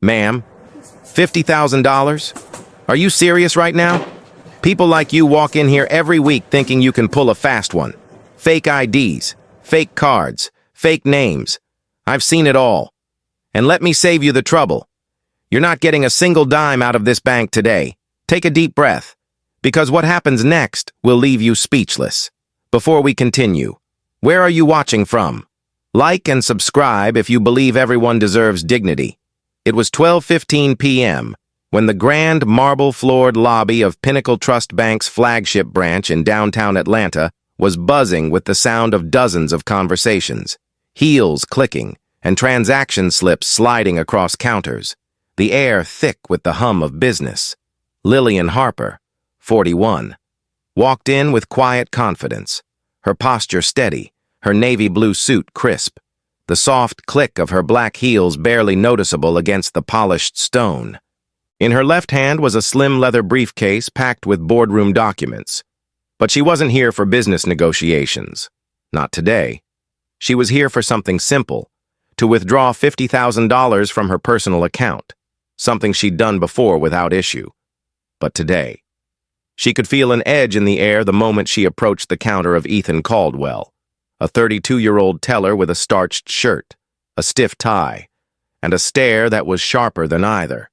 Ma'am, $50,000? Are you serious right now? People like you walk in here every week thinking you can pull a fast one. Fake IDs, fake cards, fake names. I've seen it all. And let me save you the trouble. You're not getting a single dime out of this bank today. Take a deep breath, because what happens next will leave you speechless. Before we continue, where are you watching from? Like and subscribe if you believe everyone deserves dignity. It was 12:15 p.m. when the grand marble-floored lobby of Pinnacle Trust Bank's flagship branch in downtown Atlanta was buzzing with the sound of dozens of conversations, heels clicking, and transaction slips sliding across counters, the air thick with the hum of business. Lillian Harper, 41, walked in with quiet confidence, her posture steady, her navy blue suit crisp, the soft click of her black heels barely noticeable against the polished stone. In her left hand was a slim leather briefcase packed with boardroom documents. But she wasn't here for business negotiations. Not today. She was here for something simple, to withdraw $50,000 from her personal account, something she'd done before without issue. But today, she could feel an edge in the air the moment she approached the counter of Ethan Caldwell, a 32-year-old teller with a starched shirt, a stiff tie, and a stare that was sharper than either.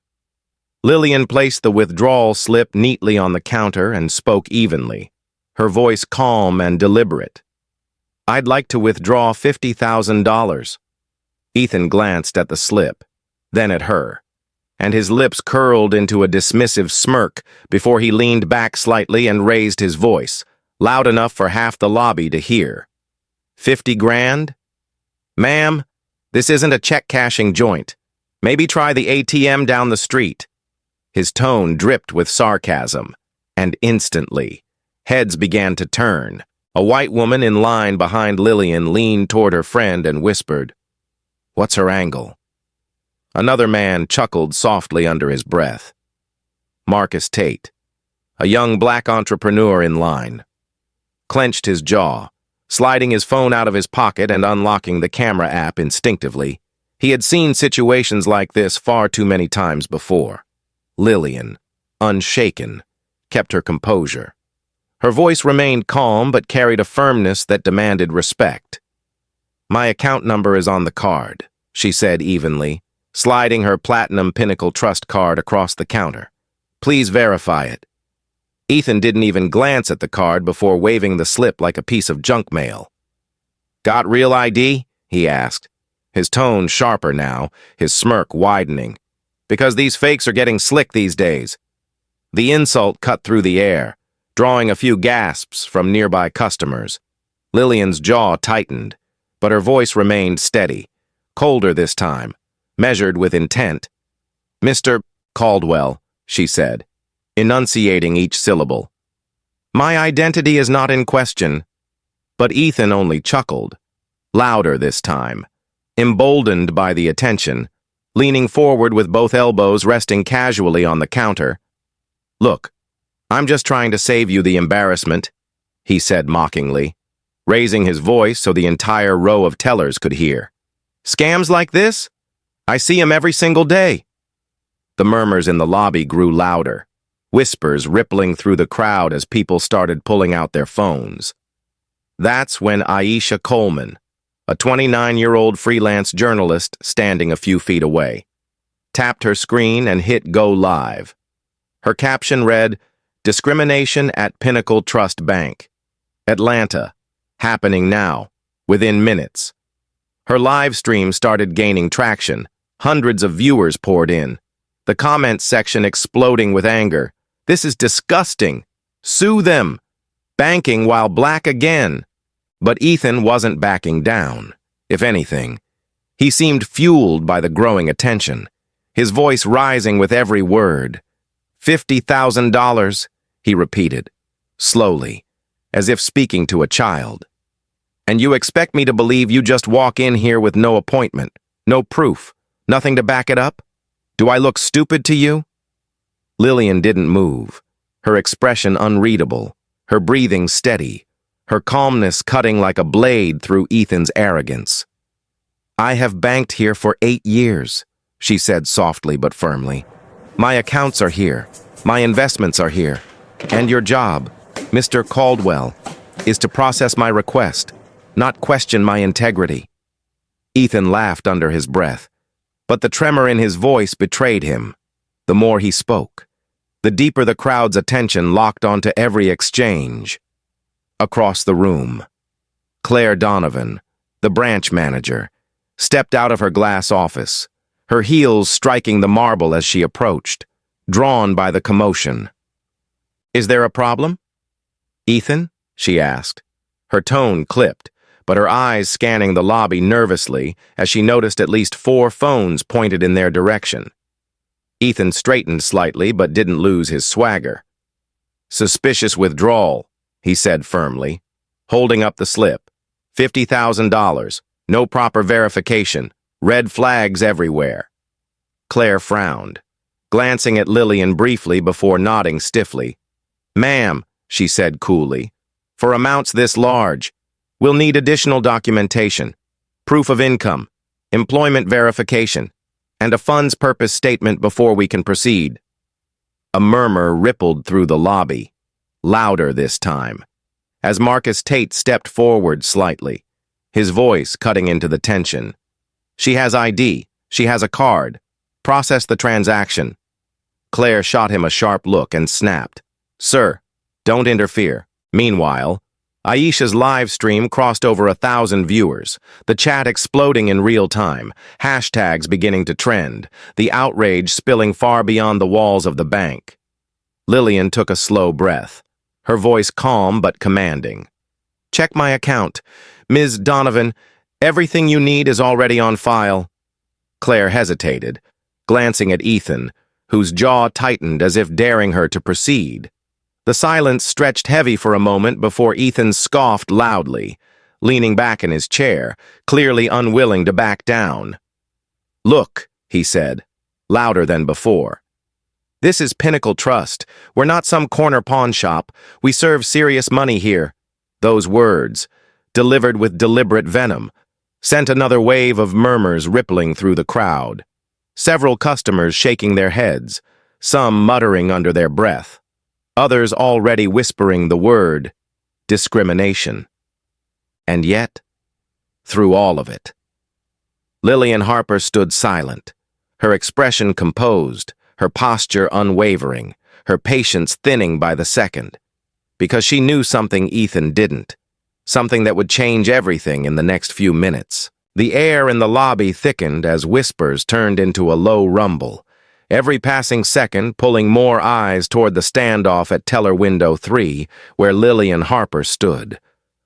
Lillian placed the withdrawal slip neatly on the counter and spoke evenly, her voice calm and deliberate. "I'd like to withdraw $50,000. Ethan glanced at the slip, then at her, and his lips curled into a dismissive smirk before he leaned back slightly and raised his voice, loud enough for half the lobby to hear. 50 grand? Ma'am, this isn't a check-cashing joint. Maybe try the ATM down the street." His tone dripped with sarcasm, and instantly, heads began to turn. A white woman in line behind Lillian leaned toward her friend and whispered, "What's her angle?" Another man chuckled softly under his breath. Marcus Tate, a young black entrepreneur in line, clenched his jaw, sliding his phone out of his pocket and unlocking the camera app instinctively. He had seen situations like this far too many times before. Lillian, unshaken, kept her composure. Her voice remained calm but carried a firmness that demanded respect. "My account number is on the card," she said evenly, sliding her platinum Pinnacle Trust card across the counter. "Please verify it." Ethan didn't even glance at the card before waving the slip like a piece of junk mail. "Got real ID?" he asked, his tone sharper now, his smirk widening. "Because these fakes are getting slick these days." The insult cut through the air, drawing a few gasps from nearby customers. Lillian's jaw tightened, but her voice remained steady, colder this time, measured with intent. "Mr. Caldwell," she said, enunciating each syllable. "My identity is not in question." But Ethan only chuckled, louder this time, emboldened by the attention, leaning forward with both elbows resting casually on the counter. "Look, I'm just trying to save you the embarrassment," he said mockingly, raising his voice so the entire row of tellers could hear. "Scams like this? I see 'em every single day." The murmurs in the lobby grew louder, whispers rippling through the crowd as people started pulling out their phones. That's when Aisha Coleman, a 29-year-old freelance journalist standing a few feet away, tapped her screen and hit Go Live. Her caption read, "Discrimination at Pinnacle Trust Bank. Atlanta. Happening now. Within minutes." Her live stream started gaining traction. Hundreds of viewers poured in, the comments section exploding with anger. "This is disgusting. Sue them. Banking while black again." But Ethan wasn't backing down. If anything, he seemed fueled by the growing attention, his voice rising with every word. $50,000, he repeated, slowly, as if speaking to a child. "And you expect me to believe you just walk in here with no appointment, no proof, nothing to back it up? Do I look stupid to you?" Lillian didn't move, her expression unreadable, her breathing steady, her calmness cutting like a blade through Ethan's arrogance. "I have banked here for 8 years. she said softly but firmly. My accounts are here. My investments are here. And your job, Mr. Caldwell, is to process my request, not question my integrity. Ethan laughed under his breath, but the tremor in his voice betrayed him. The more he spoke, the deeper the crowd's attention locked onto every exchange. Across the room, Claire Donovan, the branch manager, stepped out of her glass office, her heels striking the marble as she approached, drawn by the commotion. Is there a problem? Ethan? She asked. Her tone clipped, but her eyes scanning the lobby nervously as she noticed at least 4 phones pointed in their direction. Ethan straightened slightly but didn't lose his swagger. Suspicious withdrawal, he said firmly, holding up the slip. $50,000, no proper verification, red flags everywhere. Claire frowned, glancing at Lillian briefly before nodding stiffly. Ma'am, she said coolly, for amounts this large, we'll need additional documentation, proof of income, employment verification, and a funds purpose statement before we can proceed. A murmur rippled through the lobby, louder this time, as Marcus Tate stepped forward slightly, his voice cutting into the tension. She has ID. She has a card. Process the transaction. Claire shot him a sharp look and snapped. Sir, don't interfere. Meanwhile, Aisha's live stream crossed over 1,000 viewers, the chat exploding in real time, hashtags beginning to trend, the outrage spilling far beyond the walls of the bank. Lillian took a slow breath, her voice calm but commanding. Check my account. Ms. Donovan, everything you need is already on file. Claire hesitated, glancing at Ethan, whose jaw tightened as if daring her to proceed. The silence stretched heavy for a moment before Ethan scoffed loudly, leaning back in his chair, clearly unwilling to back down. Look, he said, louder than before. This is Pinnacle Trust. We're not some corner pawn shop. We serve serious money here. Those words, delivered with deliberate venom, sent another wave of murmurs rippling through the crowd. Several customers shaking their heads, some muttering under their breath. Others already whispering the word, discrimination. And yet, through all of it, Lillian Harper stood silent, her expression composed, her posture unwavering, her patience thinning by the second, because she knew something Ethan didn't, something that would change everything in the next few minutes. The air in the lobby thickened as whispers turned into a low rumble, every passing second pulling more eyes toward the standoff at teller window 3, where Lillian Harper stood,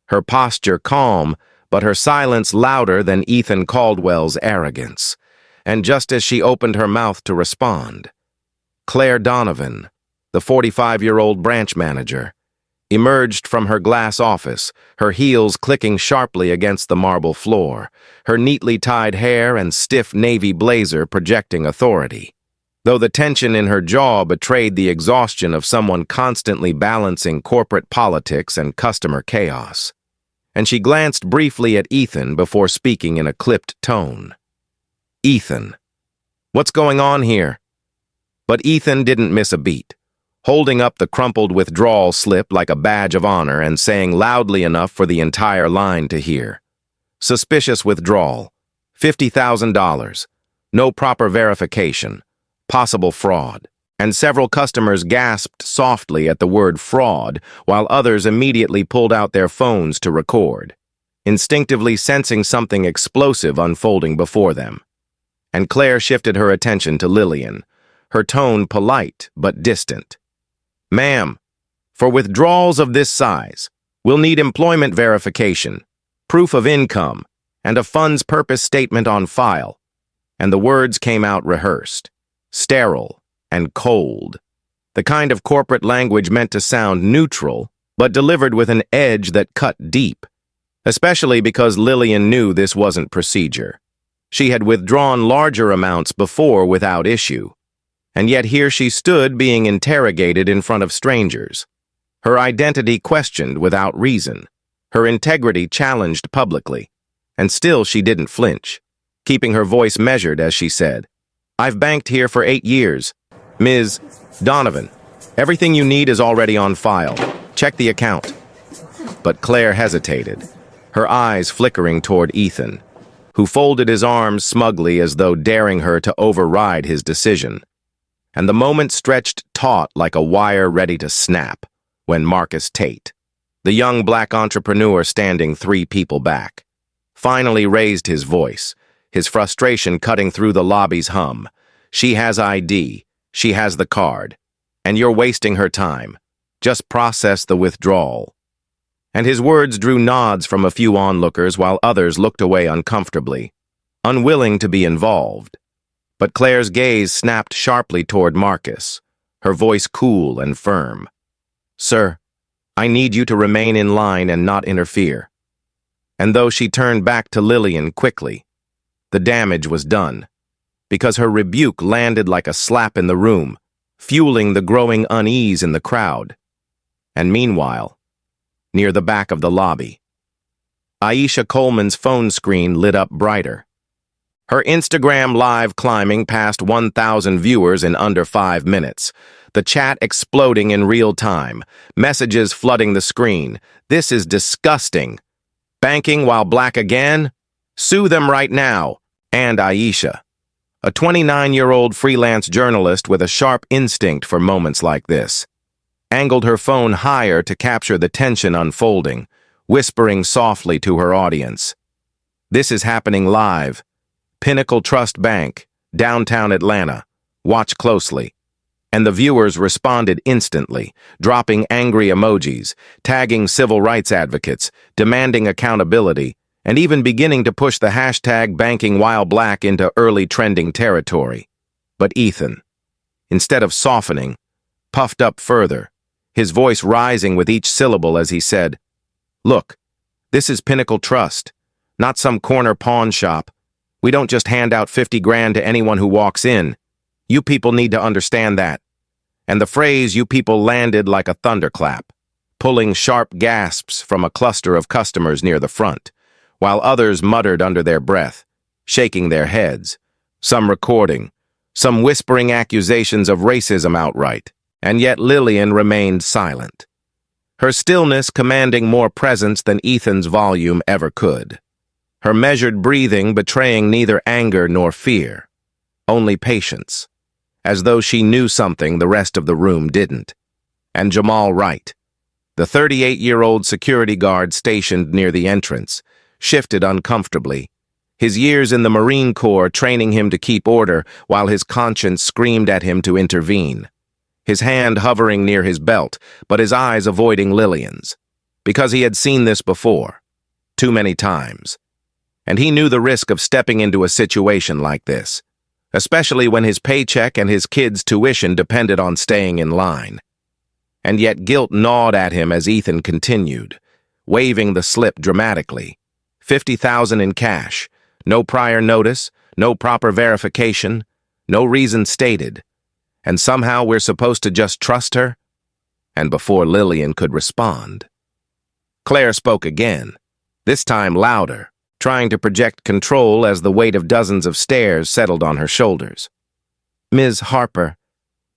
her posture calm, but her silence louder than Ethan Caldwell's arrogance. And just as she opened her mouth to respond, Claire Donovan, the 45-year-old branch manager, emerged from her glass office, her heels clicking sharply against the marble floor, her neatly tied hair and stiff navy blazer projecting authority, though the tension in her jaw betrayed the exhaustion of someone constantly balancing corporate politics and customer chaos. And she glanced briefly at Ethan before speaking in a clipped tone. Ethan, what's going on here? But Ethan didn't miss a beat, holding up the crumpled withdrawal slip like a badge of honor and saying loudly enough for the entire line to hear. Suspicious withdrawal, $50,000, no proper verification, possible fraud. And several customers gasped softly at the word fraud, while others immediately pulled out their phones to record, instinctively sensing something explosive unfolding before them. And Claire shifted her attention to Lillian, her tone polite but distant. Ma'am, for withdrawals of this size, we'll need employment verification, proof of income, and a funds purpose statement on file. And the words came out rehearsed, sterile and cold, the kind of corporate language meant to sound neutral, but delivered with an edge that cut deep, especially because Lillian knew this wasn't procedure. She had withdrawn larger amounts before without issue, and yet here she stood being interrogated in front of strangers, her identity questioned without reason, her integrity challenged publicly, and still she didn't flinch, keeping her voice measured as she said, I've banked here for 8 years. Ms. Donovan, everything you need is already on file. Check the account. But Claire hesitated, her eyes flickering toward Ethan, who folded his arms smugly as though daring her to override his decision. And the moment stretched taut like a wire ready to snap when Marcus Tate, the young black entrepreneur standing 3 people back, finally raised his voice, his frustration cutting through the lobby's hum. She has ID, she has the card, and you're wasting her time. Just process the withdrawal. And his words drew nods from a few onlookers while others looked away uncomfortably, unwilling to be involved. But Claire's gaze snapped sharply toward Marcus, her voice cool and firm. Sir, I need you to remain in line and not interfere. And though she turned back to Lillian quickly, the damage was done, because her rebuke landed like a slap in the room, fueling the growing unease in the crowd. And meanwhile, near the back of the lobby, Aisha Coleman's phone screen lit up brighter. Her Instagram live climbing past 1,000 viewers in under 5 minutes, the chat exploding in real time, messages flooding the screen. This is disgusting. Banking while black again? Sue them right now. And Aisha, a 29-year-old freelance journalist with a sharp instinct for moments like this, angled her phone higher to capture the tension unfolding, whispering softly to her audience. This is happening live. Pinnacle Trust Bank, downtown Atlanta. Watch closely. And the viewers responded instantly, dropping angry emojis, tagging civil rights advocates, demanding accountability, and even beginning to push the hashtag banking while black into early trending territory. But Ethan, instead of softening, puffed up further, his voice rising with each syllable as he said, Look, this is Pinnacle Trust, not some corner pawn shop. We don't just hand out 50 grand to anyone who walks in. You people need to understand that. And the phrase you people landed like a thunderclap, pulling sharp gasps from a cluster of customers near the front, while others muttered under their breath, shaking their heads, some recording, some whispering accusations of racism outright. And yet Lillian remained silent, her stillness commanding more presence than Ethan's volume ever could, her measured breathing betraying neither anger nor fear, only patience, as though she knew something the rest of the room didn't. And Jamal Wright, the 38-year-old security guard stationed near the entrance, shifted uncomfortably, his years in the Marine Corps training him to keep order while his conscience screamed at him to intervene. His hand hovering near his belt, but his eyes avoiding Lillian's, because he had seen this before, too many times. And he knew the risk of stepping into a situation like this, especially when his paycheck and his kids' tuition depended on staying in line. And yet guilt gnawed at him as Ethan continued, waving the slip dramatically. $50,000 in cash, no prior notice, no proper verification, no reason stated. And somehow we're supposed to just trust her? And before Lillian could respond, Claire spoke again, this time louder, trying to project control as the weight of dozens of stares settled on her shoulders. Ms. Harper,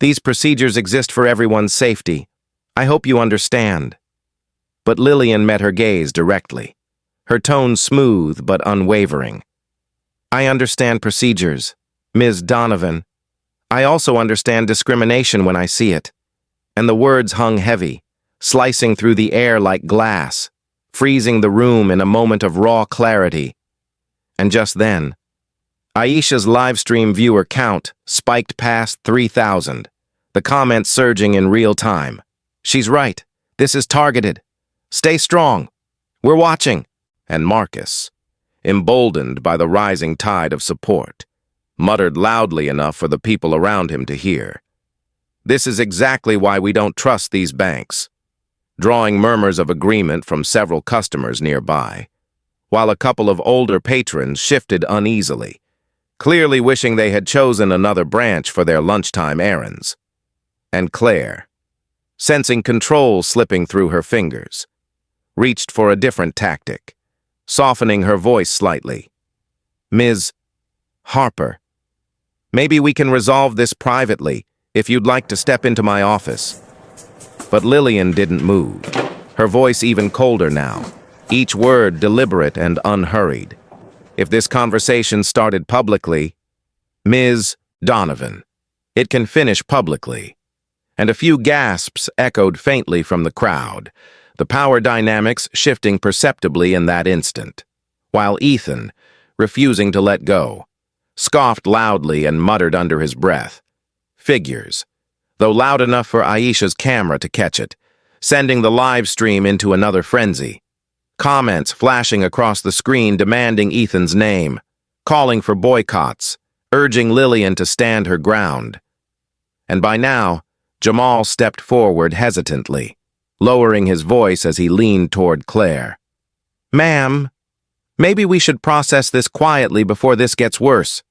these procedures exist for everyone's safety. I hope you understand. But Lillian met her gaze directly, her tone smooth but unwavering. I understand procedures, Ms. Donovan. I also understand discrimination when I see it. And the words hung heavy, slicing through the air like glass, freezing the room in a moment of raw clarity. And just then, Aisha's livestream viewer count spiked past 3,000, the comments surging in real time. She's right. This is targeted. Stay strong. We're watching. And Marcus, emboldened by the rising tide of support, muttered loudly enough for the people around him to hear. This is exactly why we don't trust these banks, drawing murmurs of agreement from several customers nearby, while a couple of older patrons shifted uneasily, clearly wishing they had chosen another branch for their lunchtime errands. And Claire, sensing control slipping through her fingers, reached for a different tactic, softening her voice slightly. Ms. Harper, Maybe we can resolve this privately, if you'd like to step into my office." But Lillian didn't move, her voice even colder now, each word deliberate and unhurried. If this conversation started publicly, "Ms. Donovan, it can finish publicly." And a few gasps echoed faintly from the crowd, the power dynamics shifting perceptibly in that instant, while Ethan, refusing to let go, scoffed loudly and muttered under his breath. Figures, though loud enough for Aisha's camera to catch it, sending the live stream into another frenzy. Comments flashing across the screen demanding Ethan's name, calling for boycotts, urging Lillian to stand her ground. And by now, Jamal stepped forward hesitantly, lowering his voice as he leaned toward Claire. "Ma'am, maybe we should process this quietly before this gets worse."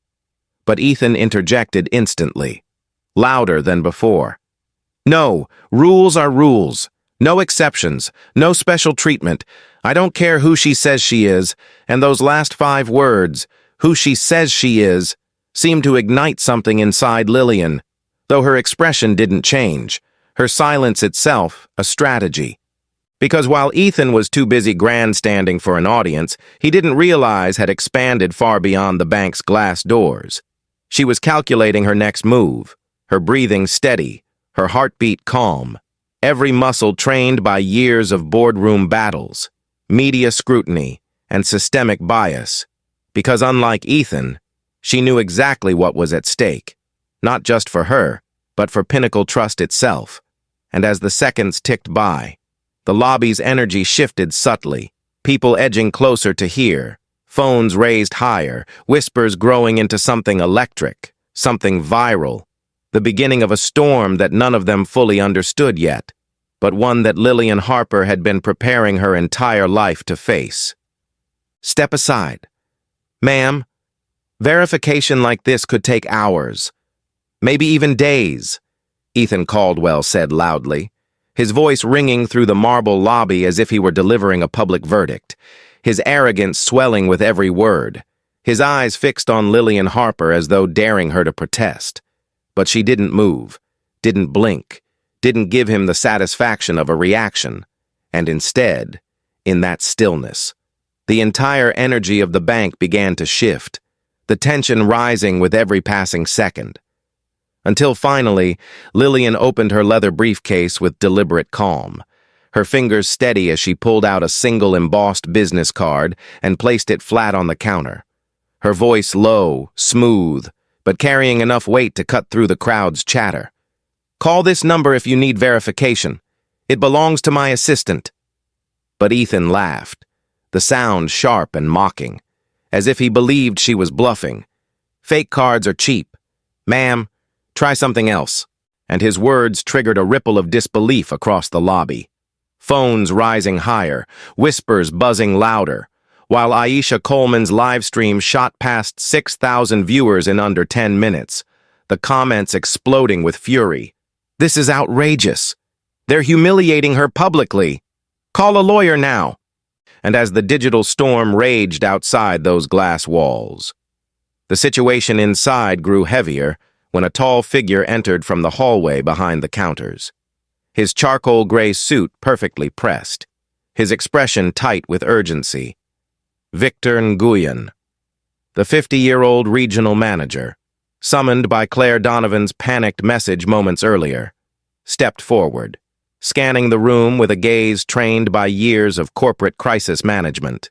But Ethan interjected instantly, louder than before. "No, rules are rules. No exceptions, no special treatment. I don't care who she says she is," and those last 5 words, "who she says she is," seemed to ignite something inside Lillian, though her expression didn't change, her silence itself a strategy. Because while Ethan was too busy grandstanding for an audience, he didn't realize had expanded far beyond the bank's glass doors. She was calculating her next move, her breathing steady, her heartbeat calm, every muscle trained by years of boardroom battles, media scrutiny, and systemic bias. Because unlike Ethan, she knew exactly what was at stake, not just for her, but for Pinnacle Trust itself. And as the seconds ticked by, the lobby's energy shifted subtly, people edging closer to hear, phones raised higher, whispers growing into something electric, something viral, the beginning of a storm that none of them fully understood yet, but one that Lillian Harper had been preparing her entire life to face. "Step aside. Ma'am, verification like this could take hours, maybe even days," Ethan Caldwell said loudly, his voice ringing through the marble lobby as if he were delivering a public verdict, his arrogance swelling with every word, his eyes fixed on Lillian Harper as though daring her to protest. But she didn't move, didn't blink, didn't give him the satisfaction of a reaction, and instead, in that stillness, the entire energy of the bank began to shift, the tension rising with every passing second. Until finally, Lillian opened her leather briefcase with deliberate calm, her fingers steady as she pulled out a single embossed business card and placed it flat on the counter, her voice low, smooth, but carrying enough weight to cut through the crowd's chatter. "Call this number if you need verification. It belongs to my assistant." But Ethan laughed, the sound sharp and mocking, as if he believed she was bluffing. "Fake cards are cheap. Ma'am, try something else." And his words triggered a ripple of disbelief across the lobby. Phones rising higher, whispers buzzing louder, while Aisha Coleman's live stream shot past 6,000 viewers in under 10 minutes, the comments exploding with fury. "This is outrageous. They're humiliating her publicly. Call a lawyer now." And as the digital storm raged outside those glass walls, the situation inside grew heavier when a tall figure entered from the hallway behind the counters. His charcoal gray suit perfectly pressed, his expression tight with urgency. Victor Nguyen, the 50-year-old regional manager, summoned by Claire Donovan's panicked message moments earlier, stepped forward, scanning the room with a gaze trained by years of corporate crisis management.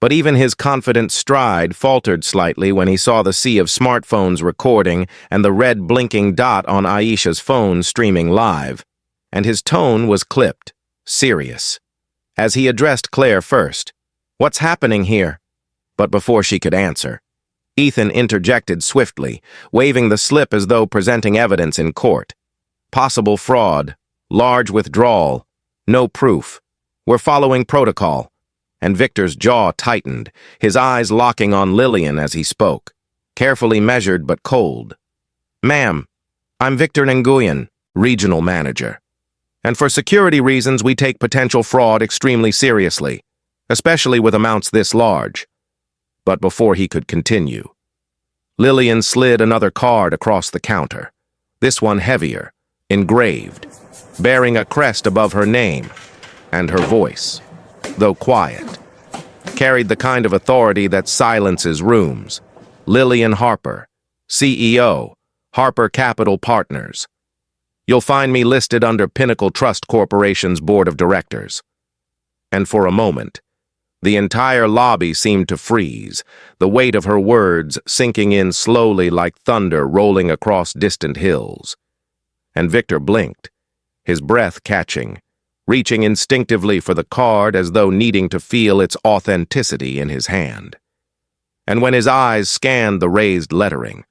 But even his confident stride faltered slightly when he saw the sea of smartphones recording and the red blinking dot on Aisha's phone streaming live. And his tone was clipped, serious. As he addressed Claire first, "What's happening here?" But before she could answer, Ethan interjected swiftly, waving the slip as though presenting evidence in court. "Possible fraud, large withdrawal, no proof. We're following protocol." And Victor's jaw tightened, his eyes locking on Lillian as he spoke, carefully measured but cold. "Ma'am, I'm Victor Nguyen, regional manager. And for security reasons, we take potential fraud extremely seriously, especially with amounts this large." But before he could continue, Lillian slid another card across the counter, this one heavier, engraved, bearing a crest above her name, and her voice, though quiet, carried the kind of authority that silences rooms. Lillian Harper, CEO, Harper Capital Partners. You'll find me listed under Pinnacle Trust Corporation's Board of Directors. And for a moment, the entire lobby seemed to freeze, the weight of her words sinking in slowly like thunder rolling across distant hills. And Victor blinked, his breath catching, reaching instinctively for the card as though needing to feel its authenticity in his hand. And when his eyes scanned the raised lettering,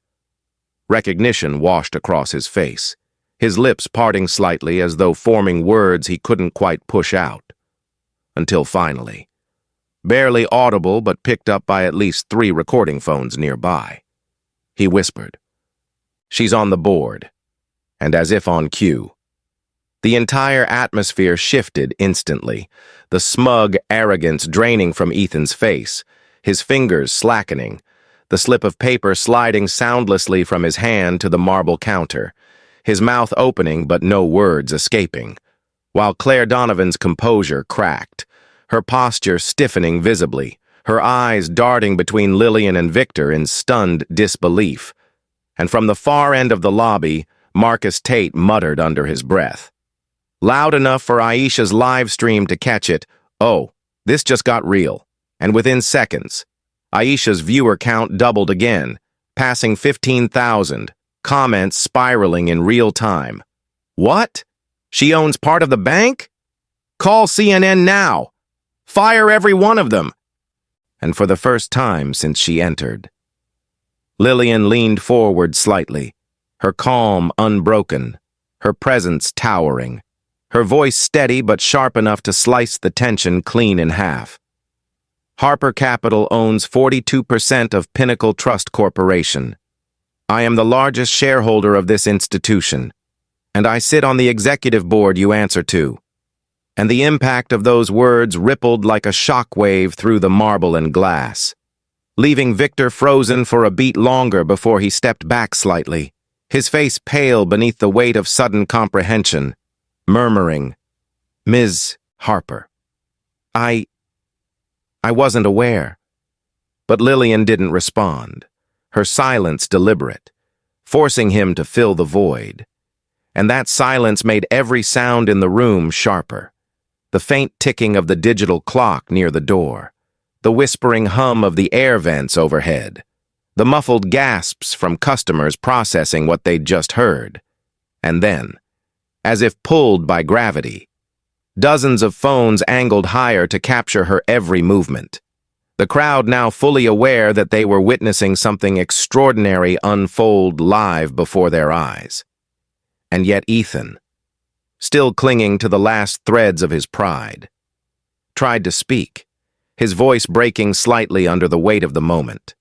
recognition washed across his face, his lips parting slightly as though forming words he couldn't quite push out. Until finally, barely audible but picked up by at least 3 recording phones nearby, he whispered, "She's on the board," and as if on cue, the entire atmosphere shifted instantly, the smug arrogance draining from Ethan's face, his fingers slackening, the slip of paper sliding soundlessly from his hand to the marble counter, his mouth opening but no words escaping, while Claire Donovan's composure cracked, her posture stiffening visibly, her eyes darting between Lillian and Victor in stunned disbelief. And from the far end of the lobby, Marcus Tate muttered under his breath, loud enough for Aisha's live stream to catch it, "Oh, this just got real." And within seconds, Aisha's viewer count doubled again, passing 15,000, comments spiraling in real time. "What? She owns part of the bank? Call CNN now! Fire every one of them!" And for the first time since she entered, Lillian leaned forward slightly, her calm unbroken, her presence towering, her voice steady but sharp enough to slice the tension clean in half. "Harper Capital owns 42% of Pinnacle Trust Corporation. I am the largest shareholder of this institution, and I sit on the executive board you answer to." And the impact of those words rippled like a shockwave through the marble and glass, leaving Victor frozen for a beat longer before he stepped back slightly, his face pale beneath the weight of sudden comprehension, murmuring, "Ms. Harper, I wasn't aware." But Lillian didn't respond, her silence deliberate, forcing him to fill the void. And that silence made every sound in the room sharper. The faint ticking of the digital clock near the door, the whispering hum of the air vents overhead, the muffled gasps from customers processing what they'd just heard. And then, as if pulled by gravity, dozens of phones angled higher to capture her every movement. The crowd now fully aware that they were witnessing something extraordinary unfold live before their eyes. And yet Ethan, still clinging to the last threads of his pride, tried to speak, his voice breaking slightly under the weight of the moment.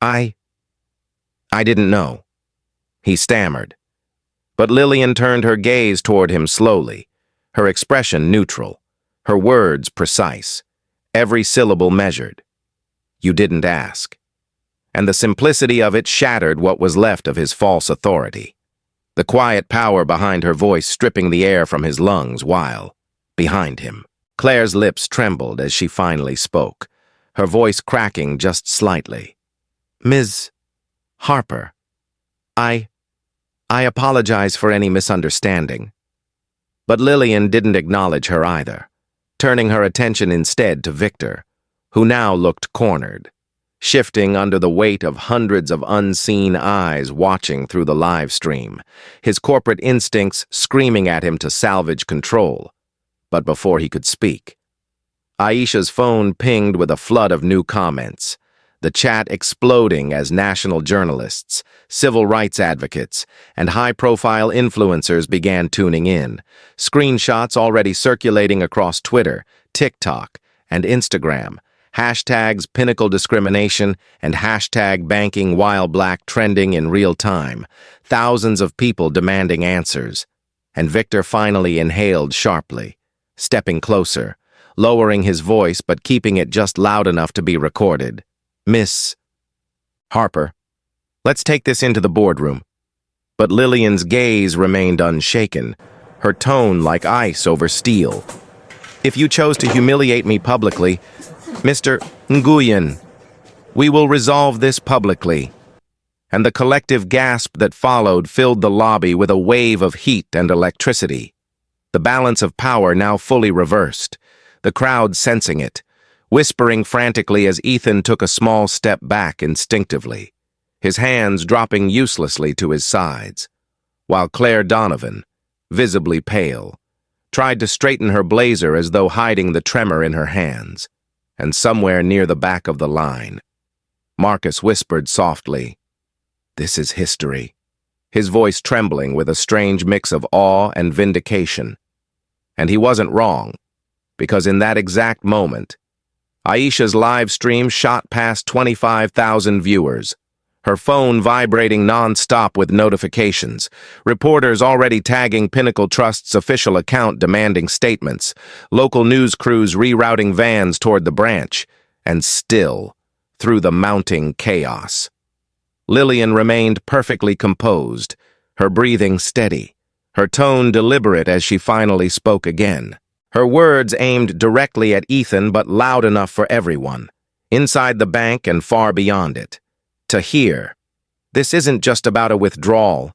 I didn't know," he stammered. But Lillian turned her gaze toward him slowly, her expression neutral, her words precise, every syllable measured. "You didn't ask." And the simplicity of it shattered what was left of his false authority, the quiet power behind her voice stripping the air from his lungs while, behind him, Claire's lips trembled as she finally spoke, her voice cracking just slightly. "Ms. Harper, I apologize for any misunderstanding." But Lillian didn't acknowledge her either, turning her attention instead to Victor, who now looked cornered, shifting under the weight of hundreds of unseen eyes watching through the live stream, his corporate instincts screaming at him to salvage control. But before he could speak, Aisha's phone pinged with a flood of new comments, the chat exploding as national journalists, civil rights advocates, and high-profile influencers began tuning in, screenshots already circulating across Twitter, TikTok, and Instagram, hashtags Pinnacle Discrimination and hashtag Banking While Black trending in real time, thousands of people demanding answers. And Victor finally inhaled sharply, stepping closer, lowering his voice but keeping it just loud enough to be recorded. "Miss Harper, Let's take this into the boardroom. But Lillian's gaze remained unshaken, her tone like ice over steel. If you chose to humiliate me publicly, Mr. Nguyen, we will resolve this publicly. And the collective gasp that followed filled the lobby with a wave of heat and electricity. The balance of power now fully reversed, the crowd sensing it, whispering frantically as Ethan took a small step back instinctively, his hands dropping uselessly to his sides, while Claire Donovan, visibly pale, tried to straighten her blazer as though hiding the tremor in her hands, and somewhere near the back of the line, Marcus whispered softly, "This is history," his voice trembling with a strange mix of awe and vindication. And he wasn't wrong, because in that exact moment, Aisha's live stream shot past 25,000 viewers, her phone vibrating non-stop with notifications, reporters already tagging Pinnacle Trust's official account demanding statements, local news crews rerouting vans toward the branch, and still, through the mounting chaos, Lillian remained perfectly composed, her breathing steady, her tone deliberate as she finally spoke again. Her words aimed directly at Ethan but loud enough for everyone, inside the bank and far beyond it, to hear. This isn't just about a withdrawal.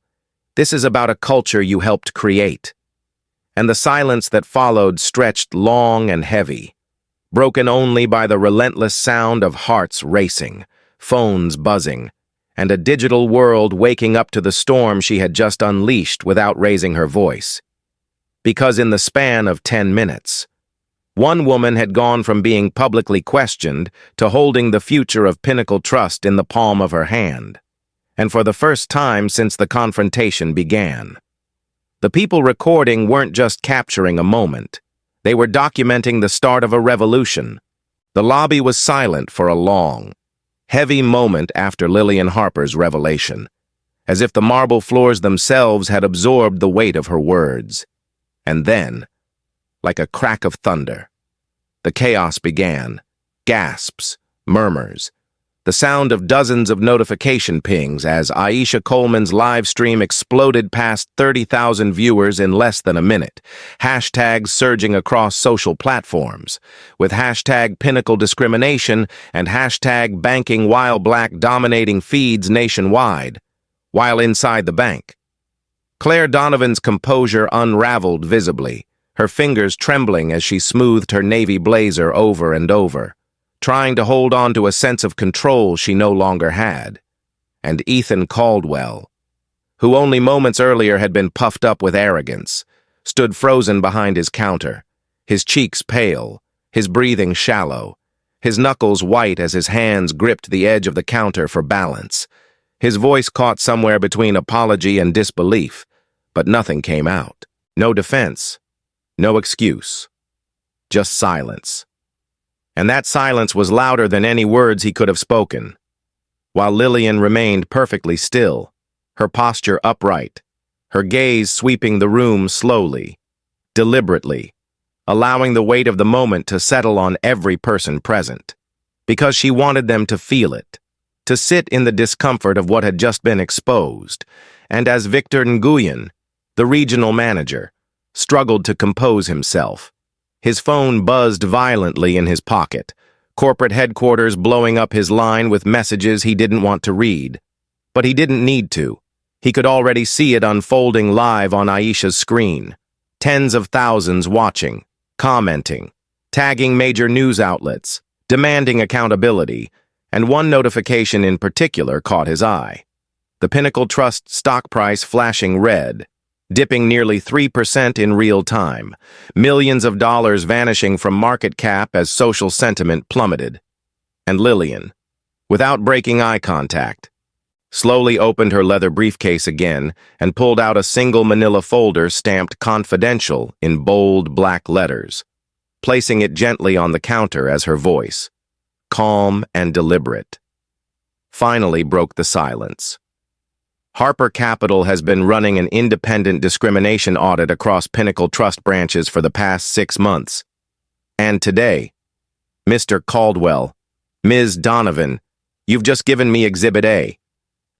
This is about a culture you helped create. And the silence that followed stretched long and heavy, broken only by the relentless sound of hearts racing, phones buzzing, and a digital world waking up to the storm she had just unleashed without raising her voice. Because in the span of 10 minutes, one woman had gone from being publicly questioned to holding the future of Pinnacle Trust in the palm of her hand, and for the first time since the confrontation began. The people recording weren't just capturing a moment. They were documenting the start of a revolution. The lobby was silent for a long, heavy moment after Lillian Harper's revelation, as if the marble floors themselves had absorbed the weight of her words. And then, like a crack of thunder, the chaos began. Gasps, murmurs, the sound of dozens of notification pings as Aisha Coleman's live stream exploded past 30,000 viewers in less than a minute, hashtags surging across social platforms, with hashtag Pinnacle Discrimination and hashtag Banking While Black dominating feeds nationwide, while inside the bank, Claire Donovan's composure unraveled visibly, her fingers trembling as she smoothed her navy blazer over and over, trying to hold on to a sense of control she no longer had. And Ethan Caldwell, who only moments earlier had been puffed up with arrogance, stood frozen behind his counter, his cheeks pale, his breathing shallow, his knuckles white as his hands gripped the edge of the counter for balance. His voice caught somewhere between apology and disbelief, but nothing came out. No defense, no excuse, just silence. And that silence was louder than any words he could have spoken. While Lillian remained perfectly still, her posture upright, her gaze sweeping the room slowly, deliberately, allowing the weight of the moment to settle on every person present, because she wanted them to feel it, to sit in the discomfort of what had just been exposed. And as Victor Nguyen, the regional manager, struggled to compose himself, his phone buzzed violently in his pocket, corporate headquarters blowing up his line with messages he didn't want to read. But he didn't need to. He could already see it unfolding live on Aisha's screen. Tens of thousands watching, commenting, tagging major news outlets, demanding accountability, and one notification in particular caught his eye. The Pinnacle Trust stock price flashing red, dipping nearly 3% in real time, millions of dollars vanishing from market cap as social sentiment plummeted. And Lillian, without breaking eye contact, slowly opened her leather briefcase again and pulled out a single manila folder stamped confidential in bold black letters, placing it gently on the counter as her voice, calm and deliberate, finally broke the silence. Harper Capital has been running an independent discrimination audit across Pinnacle Trust branches for the past 6 months. And today, Mr. Caldwell, Ms. Donovan, you've just given me Exhibit A.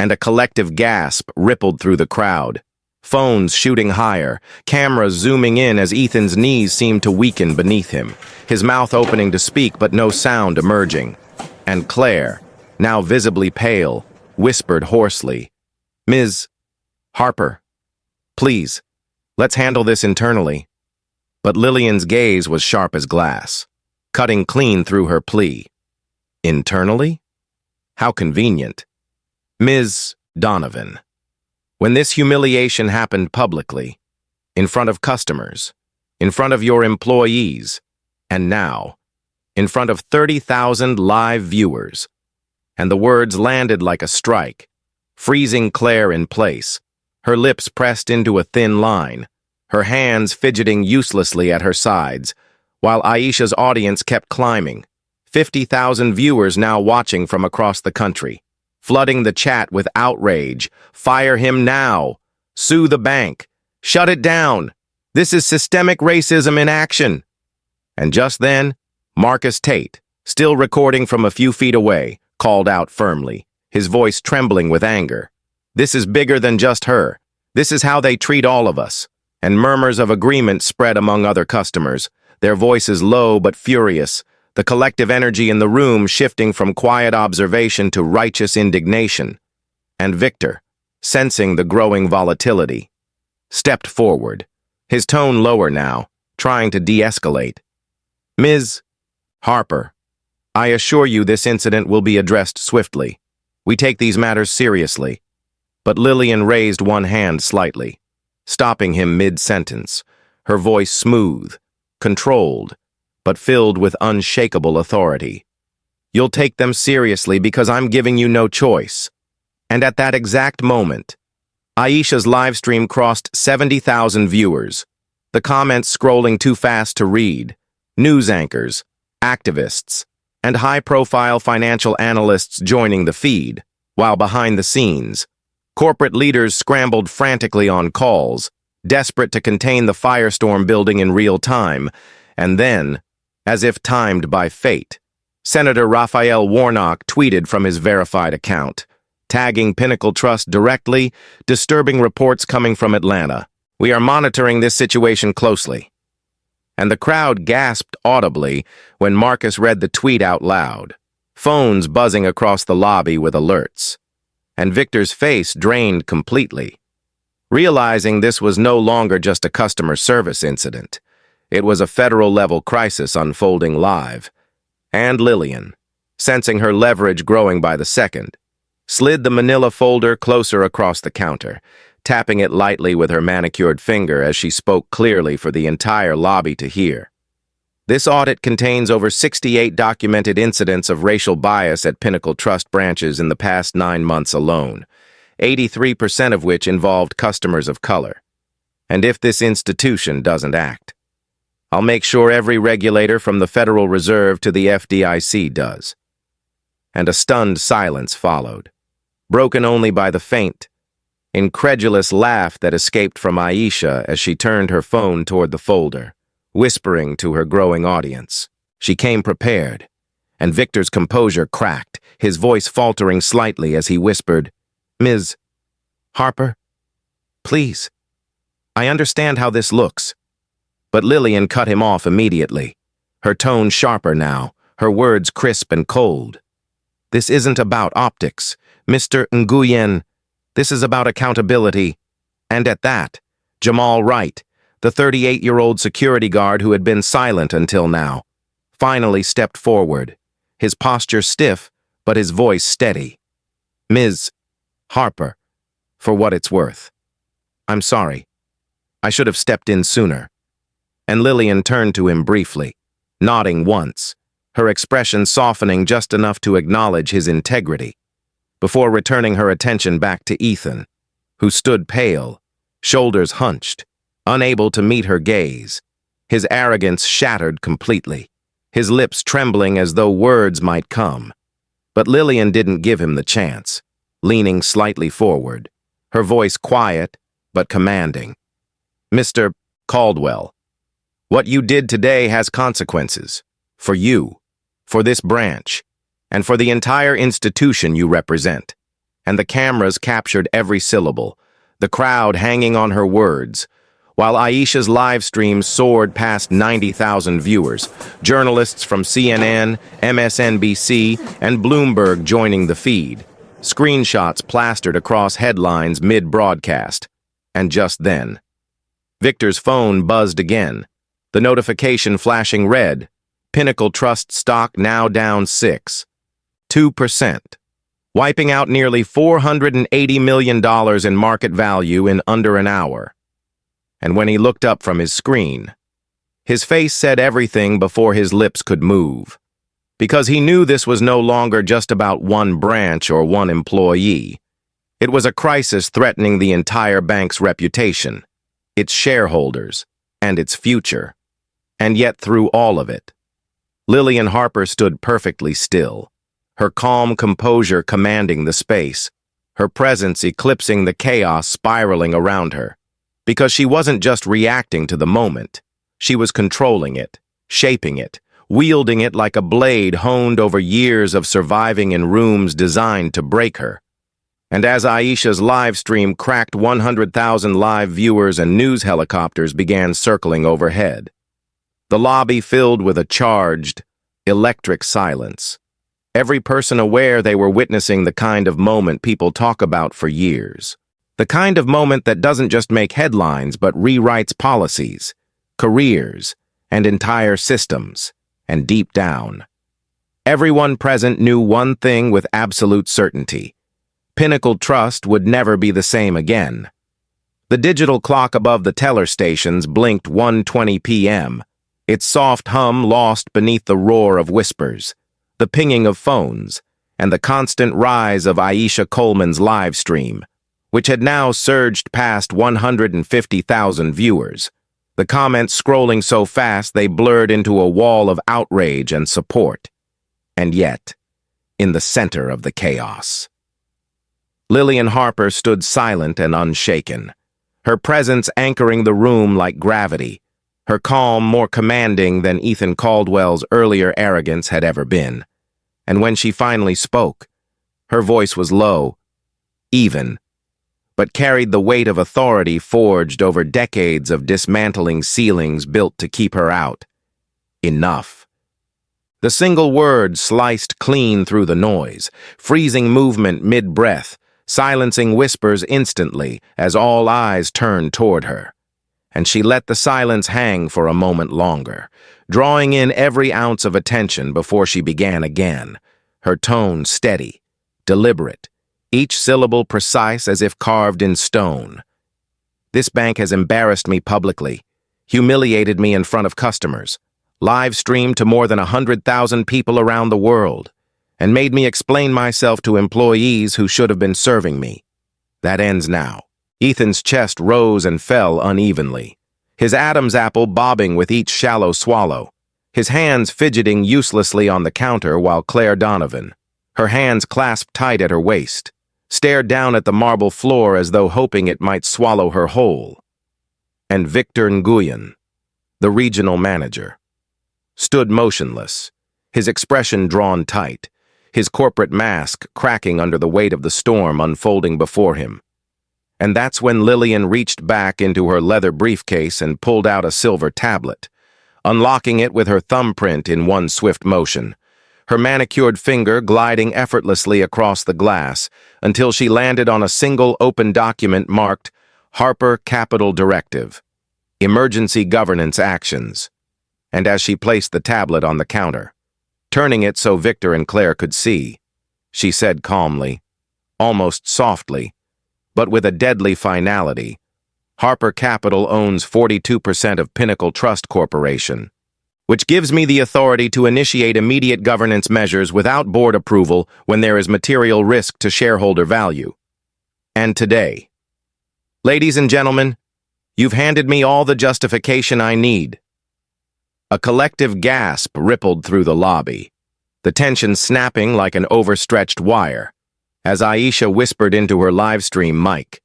and a collective gasp rippled through the crowd. Phones shooting higher, cameras zooming in as Ethan's knees seemed to weaken beneath him, his mouth opening to speak but no sound emerging. And Claire, now visibly pale, whispered hoarsely, "Ms. Harper, please, let's handle this internally." But Lillian's gaze was sharp as glass, cutting clean through her plea. Internally? How convenient. Ms. Donovan, when this humiliation happened publicly, in front of customers, in front of your employees, and now, in front of 30,000 live viewers, and the words landed like a strike, freezing Claire in place, her lips pressed into a thin line, her hands fidgeting uselessly at her sides, while Aisha's audience kept climbing, 50,000 viewers now watching from across the country, flooding the chat with outrage. "Fire him now! Sue the bank! Shut it down! This is systemic racism in action!" And just then, Marcus Tate, still recording from a few feet away, called out firmly, his voice trembling with anger. "This is bigger than just her. This is how they treat all of us." And murmurs of agreement spread among other customers, their voices low but furious, the collective energy in the room shifting from quiet observation to righteous indignation. And Victor, sensing the growing volatility, stepped forward, his tone lower now, trying to de-escalate. "Ms. Harper, I assure you this incident will be addressed swiftly. We take these matters seriously." But Lillian raised one hand slightly, stopping him mid-sentence, her voice smooth, controlled, but filled with unshakable authority. "You'll take them seriously because I'm giving you no choice." And at that exact moment, Aisha's livestream crossed 70,000 viewers, the comments scrolling too fast to read, news anchors, activists, and high-profile financial analysts joining the feed, while behind the scenes, corporate leaders scrambled frantically on calls, desperate to contain the firestorm building in real time, and then, as if timed by fate, Senator Raphael Warnock tweeted from his verified account, tagging Pinnacle Trust directly, disturbing reports coming from Atlanta. "We are monitoring this situation closely." And the crowd gasped audibly when Marcus read the tweet out loud, phones buzzing across the lobby with alerts. And Victor's face drained completely, realizing this was no longer just a customer service incident. It was a federal-level crisis unfolding live. And Lillian, sensing her leverage growing by the second, slid the manila folder closer across the counter, tapping it lightly with her manicured finger as she spoke clearly for the entire lobby to hear. This audit contains over 68 documented incidents of racial bias at Pinnacle Trust branches in the past 9 months alone, 83% of which involved customers of color. And if this institution doesn't act, I'll make sure every regulator from the Federal Reserve to the FDIC does. And a stunned silence followed, broken only by the faint, incredulous laugh that escaped from Aisha as she turned her phone toward the folder, whispering to her growing audience. She came prepared, and Victor's composure cracked, his voice faltering slightly as he whispered, "Ms. Harper, please. I understand how this looks." But Lillian cut him off immediately, her tone sharper now, her words crisp and cold. "This isn't about optics, Mr. Nguyen. This is about accountability." And at that, Jamal Wright, the 38-year-old security guard who had been silent until now, finally stepped forward, his posture stiff, but his voice steady. "Ms. Harper, for what it's worth, I'm sorry. I should have stepped in sooner." And Lillian turned to him briefly, nodding once, her expression softening just enough to acknowledge his integrity, before returning her attention back to Ethan, who stood pale, shoulders hunched, unable to meet her gaze, his arrogance shattered completely, his lips trembling as though words might come. But Lillian didn't give him the chance, leaning slightly forward, her voice quiet but commanding. "Mr. Caldwell, what you did today has consequences. For you, for this branch, and for the entire institution you represent. and the cameras captured every syllable, the crowd hanging on her words. While Aisha's live stream soared past 90,000 viewers, journalists from CNN, MSNBC, and Bloomberg joining the feed. Screenshots plastered across headlines mid-broadcast. And just then, Victor's phone buzzed again, the notification flashing red. Pinnacle Trust stock now down 2%, wiping out nearly $480 million in market value in under an hour. And when he looked up from his screen, his face said everything before his lips could move. Because he knew this was no longer just about one branch or one employee. It was a crisis threatening the entire bank's reputation, its shareholders, and its future. And yet through all of it, Lillian Harper stood perfectly still, her calm composure commanding the space, her presence eclipsing the chaos spiraling around her. Because she wasn't just reacting to the moment, she was controlling it, shaping it, wielding it like a blade honed over years of surviving in rooms designed to break her. And as Aisha's live stream cracked 100,000 live viewers and news helicopters began circling overhead, the lobby filled with a charged, electric silence. Every person aware they were witnessing the kind of moment people talk about for years. The kind of moment that doesn't just make headlines but rewrites policies, careers, and entire systems. And deep down, everyone present knew one thing with absolute certainty. Pinnacle Trust would never be the same again. The digital clock above the teller stations blinked 1:20 p.m., its soft hum lost beneath the roar of whispers, the pinging of phones, and the constant rise of Aisha Coleman's live stream, which had now surged past 150,000 viewers. The comments scrolling so fast they blurred into a wall of outrage and support. And yet, in the center of the chaos, Lillian Harper stood silent and unshaken, her presence anchoring the room like gravity, her calm more commanding than Ethan Caldwell's earlier arrogance had ever been. And when she finally spoke, her voice was low, even, but carried the weight of authority forged over decades of dismantling ceilings built to keep her out. Enough. The single word sliced clean through the noise, freezing movement mid-breath, silencing whispers instantly as all eyes turned toward her. And she let the silence hang for a moment longer, drawing in every ounce of attention before she began again, her tone steady, deliberate, each syllable precise as if carved in stone. This bank has embarrassed me publicly, humiliated me in front of customers, live streamed to more than 100,000 people around the world, and made me explain myself to employees who should have been serving me. That ends now. Ethan's chest rose and fell unevenly, his Adam's apple bobbing with each shallow swallow, his hands fidgeting uselessly on the counter while Claire Donovan, her hands clasped tight at her waist, stared down at the marble floor as though hoping it might swallow her whole. And Victor Nguyen, the regional manager, stood motionless, his expression drawn tight, his corporate mask cracking under the weight of the storm unfolding before him. And that's when Lillian reached back into her leather briefcase and pulled out a silver tablet, unlocking it with her thumbprint in one swift motion, her manicured finger gliding effortlessly across the glass until she landed on a single open document marked Harper Capital Directive, Emergency Governance Actions. And as she placed the tablet on the counter, turning it so Victor and Claire could see, she said calmly, almost softly, but with a deadly finality, Harper Capital owns 42% of Pinnacle Trust Corporation, which gives me the authority to initiate immediate governance measures without board approval when there is material risk to shareholder value. And today, ladies and gentlemen, you've handed me all the justification I need. A collective gasp rippled through the lobby, the tension snapping like an overstretched wire, as Aisha whispered into her live stream mic.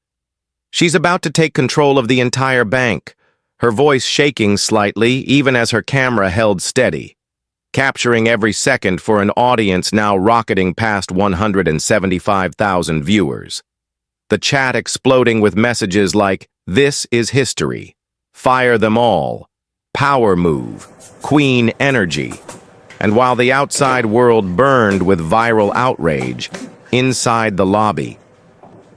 She's about to take control of the entire bank, her voice shaking slightly even as her camera held steady. capturing every second for an audience now rocketing past 175,000 viewers. The chat exploding with messages like, "This is history," "Fire them all," "Power move," "Queen energy." And while the outside world burned with viral outrage, inside the lobby,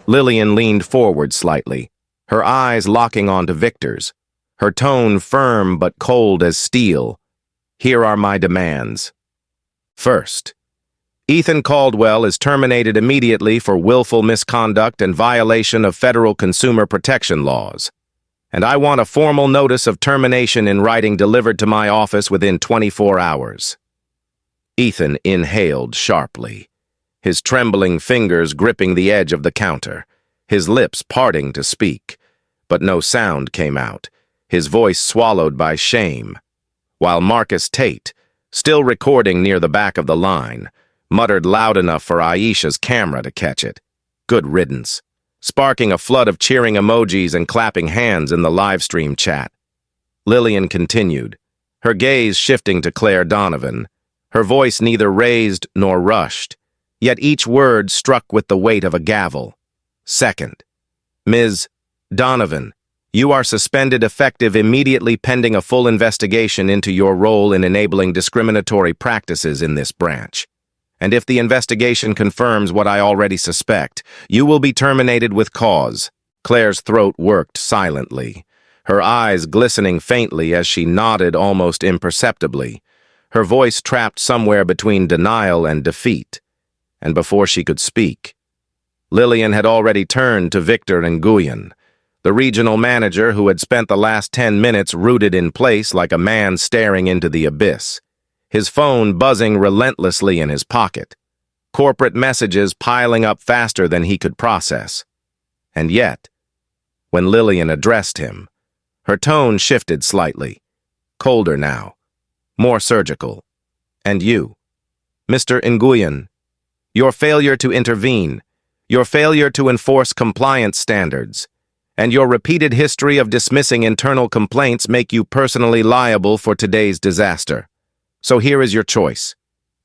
Lillian leaned forward slightly, her eyes locking onto Victor's, her tone firm but cold as steel. "Here are my demands. First, Ethan Caldwell is terminated immediately for willful misconduct and violation of federal consumer protection laws. And I want a formal notice of termination in writing delivered to my office within 24 hours. Ethan inhaled sharply, his trembling fingers gripping the edge of the counter, his lips parting to speak, but no sound came out, his voice swallowed by shame, while Marcus Tate, still recording near the back of the line, muttered loud enough for Aisha's camera to catch it. Good riddance, sparking a flood of cheering emojis and clapping hands in the live stream chat. Lillian continued, her gaze shifting to Claire Donovan, her voice neither raised nor rushed, yet each word struck with the weight of a gavel. Second, Ms. Donovan, you are suspended effective immediately pending a full investigation into your role in enabling discriminatory practices in this branch. And if the investigation confirms what I already suspect, you will be terminated with cause. Claire's throat worked silently, her eyes glistening faintly as she nodded almost imperceptibly, her voice trapped somewhere between denial and defeat. And before she could speak, Lillian had already turned to Victor Nguyen, the regional manager who had spent the last 10 minutes rooted in place like a man staring into the abyss, his phone buzzing relentlessly in his pocket, corporate messages piling up faster than he could process. And yet, when Lillian addressed him, her tone shifted slightly, colder now, more surgical. "And you, Mr. Nguyen, your failure to intervene, your failure to enforce compliance standards, and your repeated history of dismissing internal complaints make you personally liable for today's disaster. So here is your choice.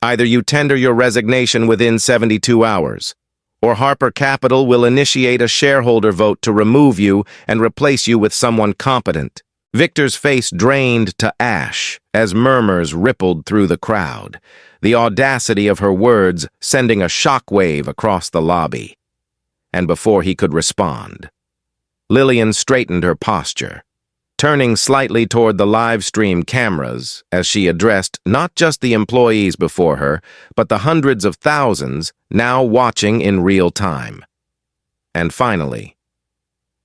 Either you tender your resignation within 72 hours, or Harper Capital will initiate a shareholder vote to remove you and replace you with someone competent." Victor's face drained to ash as murmurs rippled through the crowd, the audacity of her words sending a shockwave across the lobby. And before he could respond, Lillian straightened her posture, turning slightly toward the live stream cameras as she addressed not just the employees before her, but the hundreds of thousands now watching in real time. And finally,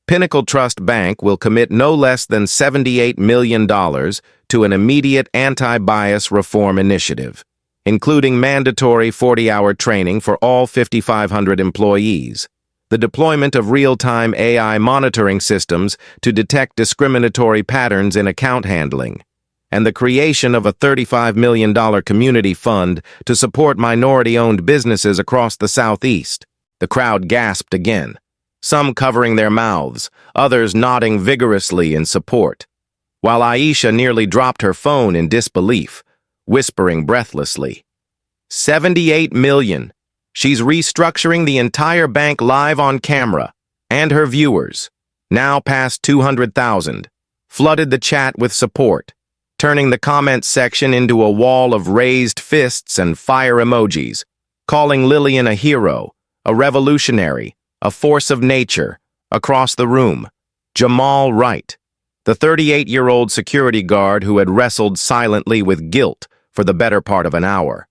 Pinnacle Trust Bank will commit no less than $78 million to an immediate anti-bias reform initiative, including mandatory 40-hour training for all 5,500 employees, the deployment of real-time AI monitoring systems to detect discriminatory patterns in account handling, and the creation of a $35 million community fund to support minority-owned businesses across the Southeast. The crowd gasped again, some covering their mouths, others nodding vigorously in support, while Aisha nearly dropped her phone in disbelief, whispering breathlessly, "78 million. She's restructuring the entire bank live on camera, and her viewers, now past 200,000, flooded the chat with support, turning the comments section into a wall of raised fists and fire emojis, calling Lillian a hero, a revolutionary, a force of nature. Across the room, Jamal Wright, the 38-year-old security guard who had wrestled silently with guilt for the better part of an hour,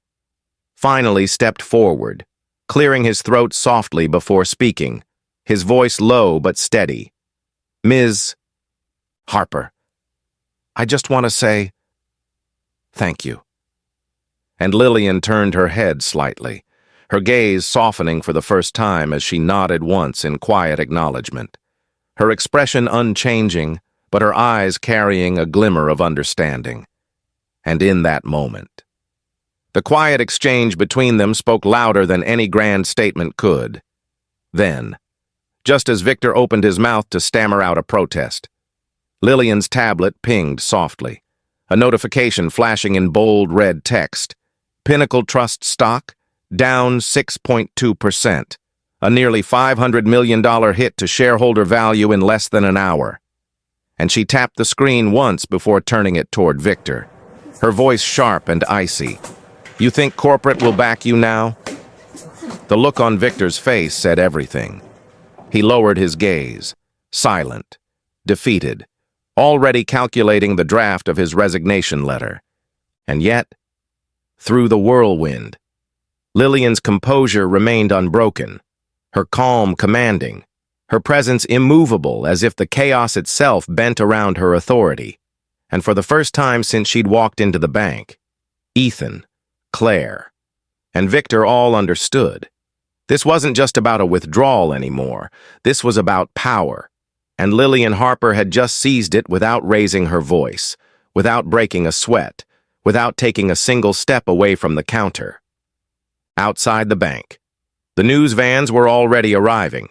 finally stepped forward, clearing his throat softly before speaking, his voice low but steady. "Ms. Harper, I just want to say thank you." And Lillian turned her head slightly, her gaze softening for the first time as she nodded once in quiet acknowledgement, her expression unchanging, but her eyes carrying a glimmer of understanding. And in that moment, the quiet exchange between them spoke louder than any grand statement could. Then, just as Victor opened his mouth to stammer out a protest, Lillian's tablet pinged softly, a notification flashing in bold red text. Pinnacle Trust stock down 6.2%, a nearly $500 million hit to shareholder value in less than an hour. And she tapped the screen once before turning it toward Victor, her voice sharp and icy. "You think corporate will back you now?" The look on Victor's face said everything. He lowered his gaze, silent, defeated, already calculating the draft of his resignation letter. And yet, through the whirlwind, Lillian's composure remained unbroken, her calm commanding, her presence immovable as if the chaos itself bent around her authority. And for the first time since she'd walked into the bank, Ethan, Claire, and Victor all understood. This wasn't just about a withdrawal anymore. This was about power. And Lillian Harper had just seized it without raising her voice, without breaking a sweat, without taking a single step away from the counter. Outside the bank, the news vans were already arriving,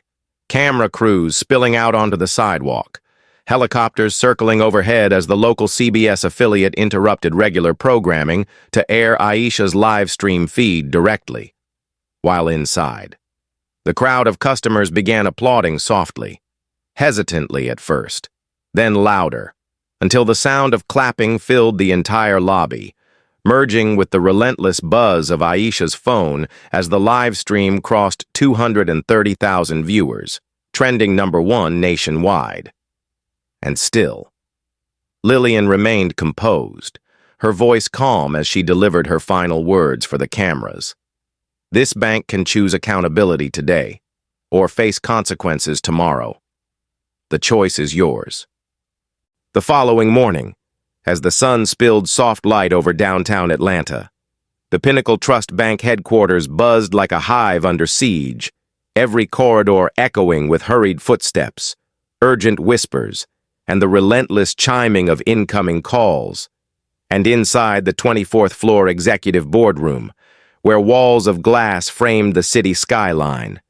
camera crews spilling out onto the sidewalk, helicopters circling overhead as the local CBS affiliate interrupted regular programming to air Aisha's live stream feed directly. While inside, the crowd of customers began applauding softly, hesitantly at first, then louder, until the sound of clapping filled the entire lobby, merging with the relentless buzz of Aisha's phone as the live stream crossed 230,000 viewers, trending #1 nationwide. And still, Lillian remained composed, her voice calm as she delivered her final words for the cameras. This bank can choose accountability today, or face consequences tomorrow. The choice is yours. The following morning, as the sun spilled soft light over downtown Atlanta, the Pinnacle Trust Bank headquarters buzzed like a hive under siege, every corridor echoing with hurried footsteps, urgent whispers, and the relentless chiming of incoming calls. And inside the 24th floor executive boardroom, where walls of glass framed the city skyline,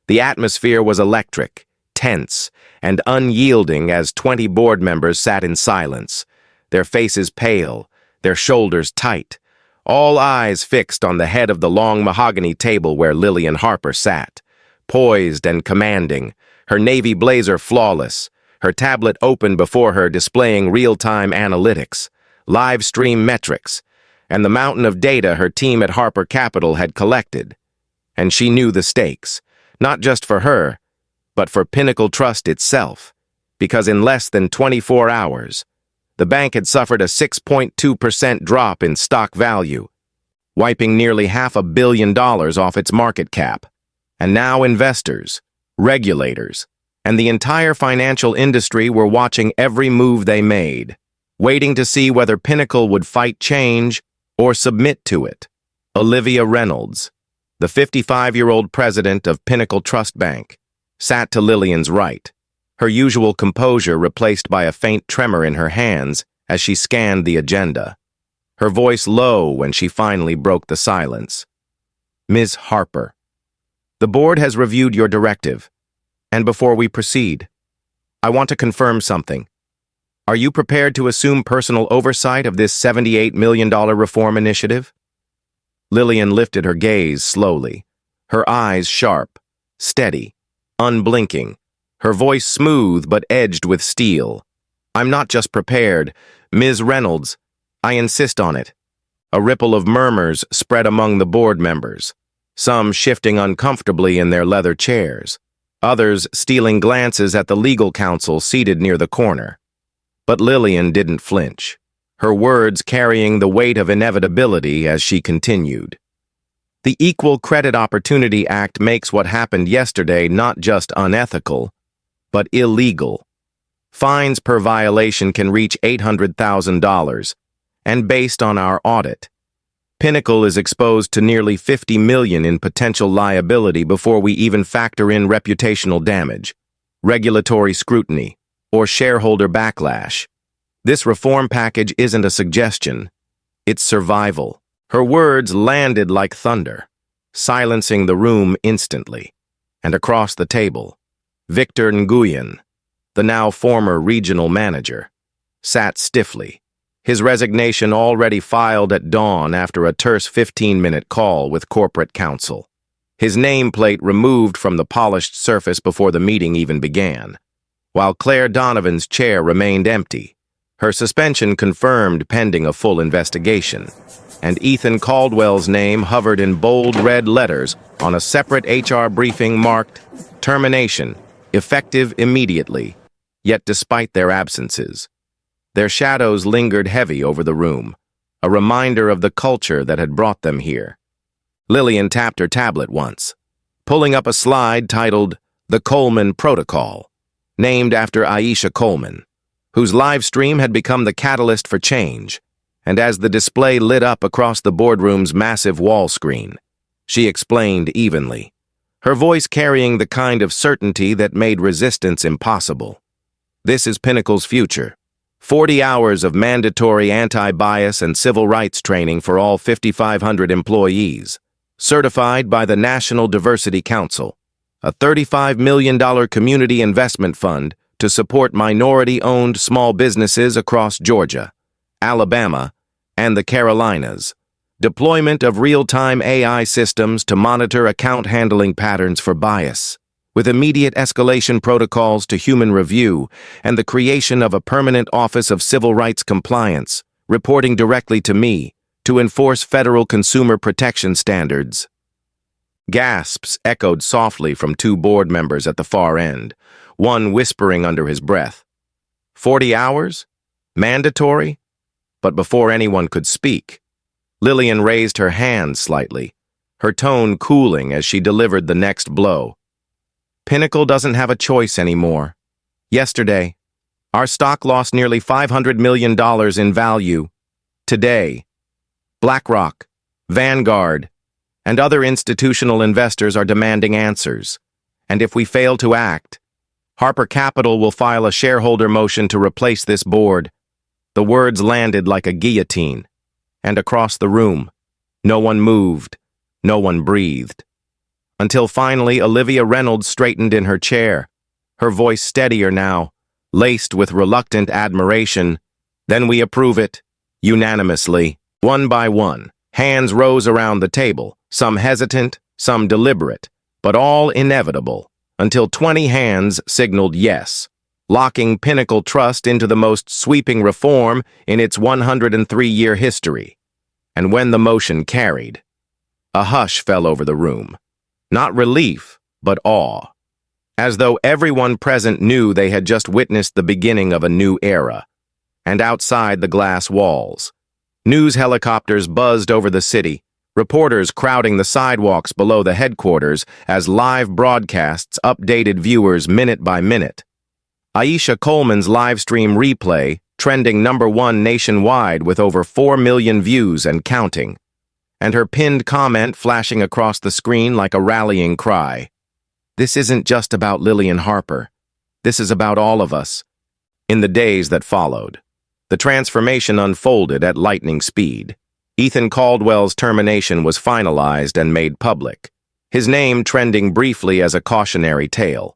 the atmosphere was electric, tense, and unyielding as 20 board members sat in silence, their faces pale, their shoulders tight, all eyes fixed on the head of the long mahogany table where Lillian Harper sat, poised and commanding, her navy blazer flawless, her tablet open before her displaying real-time analytics, live stream metrics, and the mountain of data her team at Harper Capital had collected. And she knew the stakes, not just for her, but for Pinnacle Trust itself, because in less than 24 hours, the bank had suffered a 6.2% drop in stock value, wiping nearly $500 million off its market cap. And now investors, regulators, and the entire financial industry were watching every move they made, waiting to see whether Pinnacle would fight change or submit to it. Olivia Reynolds, the 55-year-old president of Pinnacle Trust Bank, sat to Lillian's right, her usual composure replaced by a faint tremor in her hands as she scanned the agenda, her voice low when she finally broke the silence. "Ms. Harper, the board has reviewed your directive, and before we proceed, I want to confirm something. Are you prepared to assume personal oversight of this $78 million reform initiative?" Lillian lifted her gaze slowly, her eyes sharp, steady, unblinking, her voice smooth but edged with steel. "I'm not just prepared, Ms. Reynolds, I insist on it." A ripple of murmurs spread among the board members, some shifting uncomfortably in their leather chairs, others stealing glances at the legal counsel seated near the corner. But Lillian didn't flinch, her words carrying the weight of inevitability as she continued. "The Equal Credit Opportunity Act makes what happened yesterday not just unethical, but illegal. Fines per violation can reach $800,000, and based on our audit, Pinnacle is exposed to nearly $50 million in potential liability before we even factor in reputational damage, regulatory scrutiny, or shareholder backlash. This reform package isn't a suggestion, it's survival." Her words landed like thunder, silencing the room instantly. And across the table, Victor Nguyen, the now former regional manager, sat stiffly, his resignation already filed at dawn after a terse 15-minute call with corporate counsel. His nameplate removed from the polished surface before the meeting even began, while Claire Donovan's chair remained empty, her suspension confirmed pending a full investigation, and Ethan Caldwell's name hovered in bold red letters on a separate HR briefing marked "Termination, effective immediately." Yet despite their absences, their shadows lingered heavy over the room, a reminder of the culture that had brought them here. Lillian tapped her tablet once, pulling up a slide titled "The Coleman Protocol," named after Aisha Coleman, whose live stream had become the catalyst for change, and as the display lit up across the boardroom's massive wall screen, she explained evenly, her voice carrying the kind of certainty that made resistance impossible. This is Pinnacle's future. 40 hours of mandatory anti-bias and civil rights training for all 5,500 employees, certified by the National Diversity Council, a $35 million community investment fund to support minority-owned small businesses across Georgia, Alabama, and the Carolinas, deployment of real-time AI systems to monitor account handling patterns for bias, with immediate escalation protocols to human review, and the creation of a permanent Office of Civil Rights Compliance, reporting directly to me, to enforce federal consumer protection standards. Gasps echoed softly from two board members at the far end, one whispering under his breath, 40 hours? Mandatory? But before anyone could speak, Lillian raised her hand slightly, her tone cooling as she delivered the next blow. Pinnacle doesn't have a choice anymore. Yesterday, our stock lost nearly $500 million in value. Today, BlackRock, Vanguard, and other institutional investors are demanding answers. And if we fail to act, Harper Capital will file a shareholder motion to replace this board. The words landed like a guillotine. And across the room, no one moved, no one breathed. Until finally Olivia Reynolds straightened in her chair, her voice steadier now, laced with reluctant admiration. Then we approve it, unanimously. One by one, hands rose around the table, some hesitant, some deliberate, but all inevitable, until 20 hands signaled yes, locking Pinnacle Trust into the most sweeping reform in its 103-year history. And when the motion carried, a hush fell over the room. Not relief, but awe, as though everyone present knew they had just witnessed the beginning of a new era. And outside the glass walls, news helicopters buzzed over the city, reporters crowding the sidewalks below the headquarters as live broadcasts updated viewers minute by minute. Aisha Coleman's live stream replay, trending #1 nationwide with over 4 million views and counting, and her pinned comment flashing across the screen like a rallying cry. This isn't just about Lillian Harper. This is about all of us. In the days that followed, the transformation unfolded at lightning speed. Ethan Caldwell's termination was finalized and made public, his name trending briefly as a cautionary tale.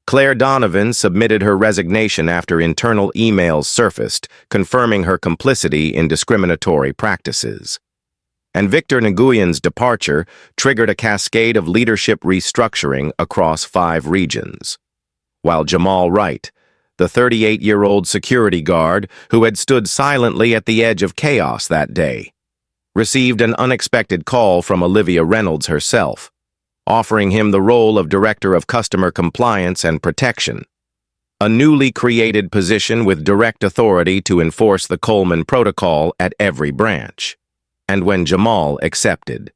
Claire Donovan submitted her resignation after internal emails surfaced, confirming her complicity in discriminatory practices. And Victor Nguyen's departure triggered a cascade of leadership restructuring across 5 regions. While Jamal Wright, the 38-year-old security guard who had stood silently at the edge of chaos that day, received an unexpected call from Olivia Reynolds herself, offering him the role of Director of Customer Compliance and Protection, a newly created position with direct authority to enforce the Coleman Protocol at every branch. And when Jamal accepted,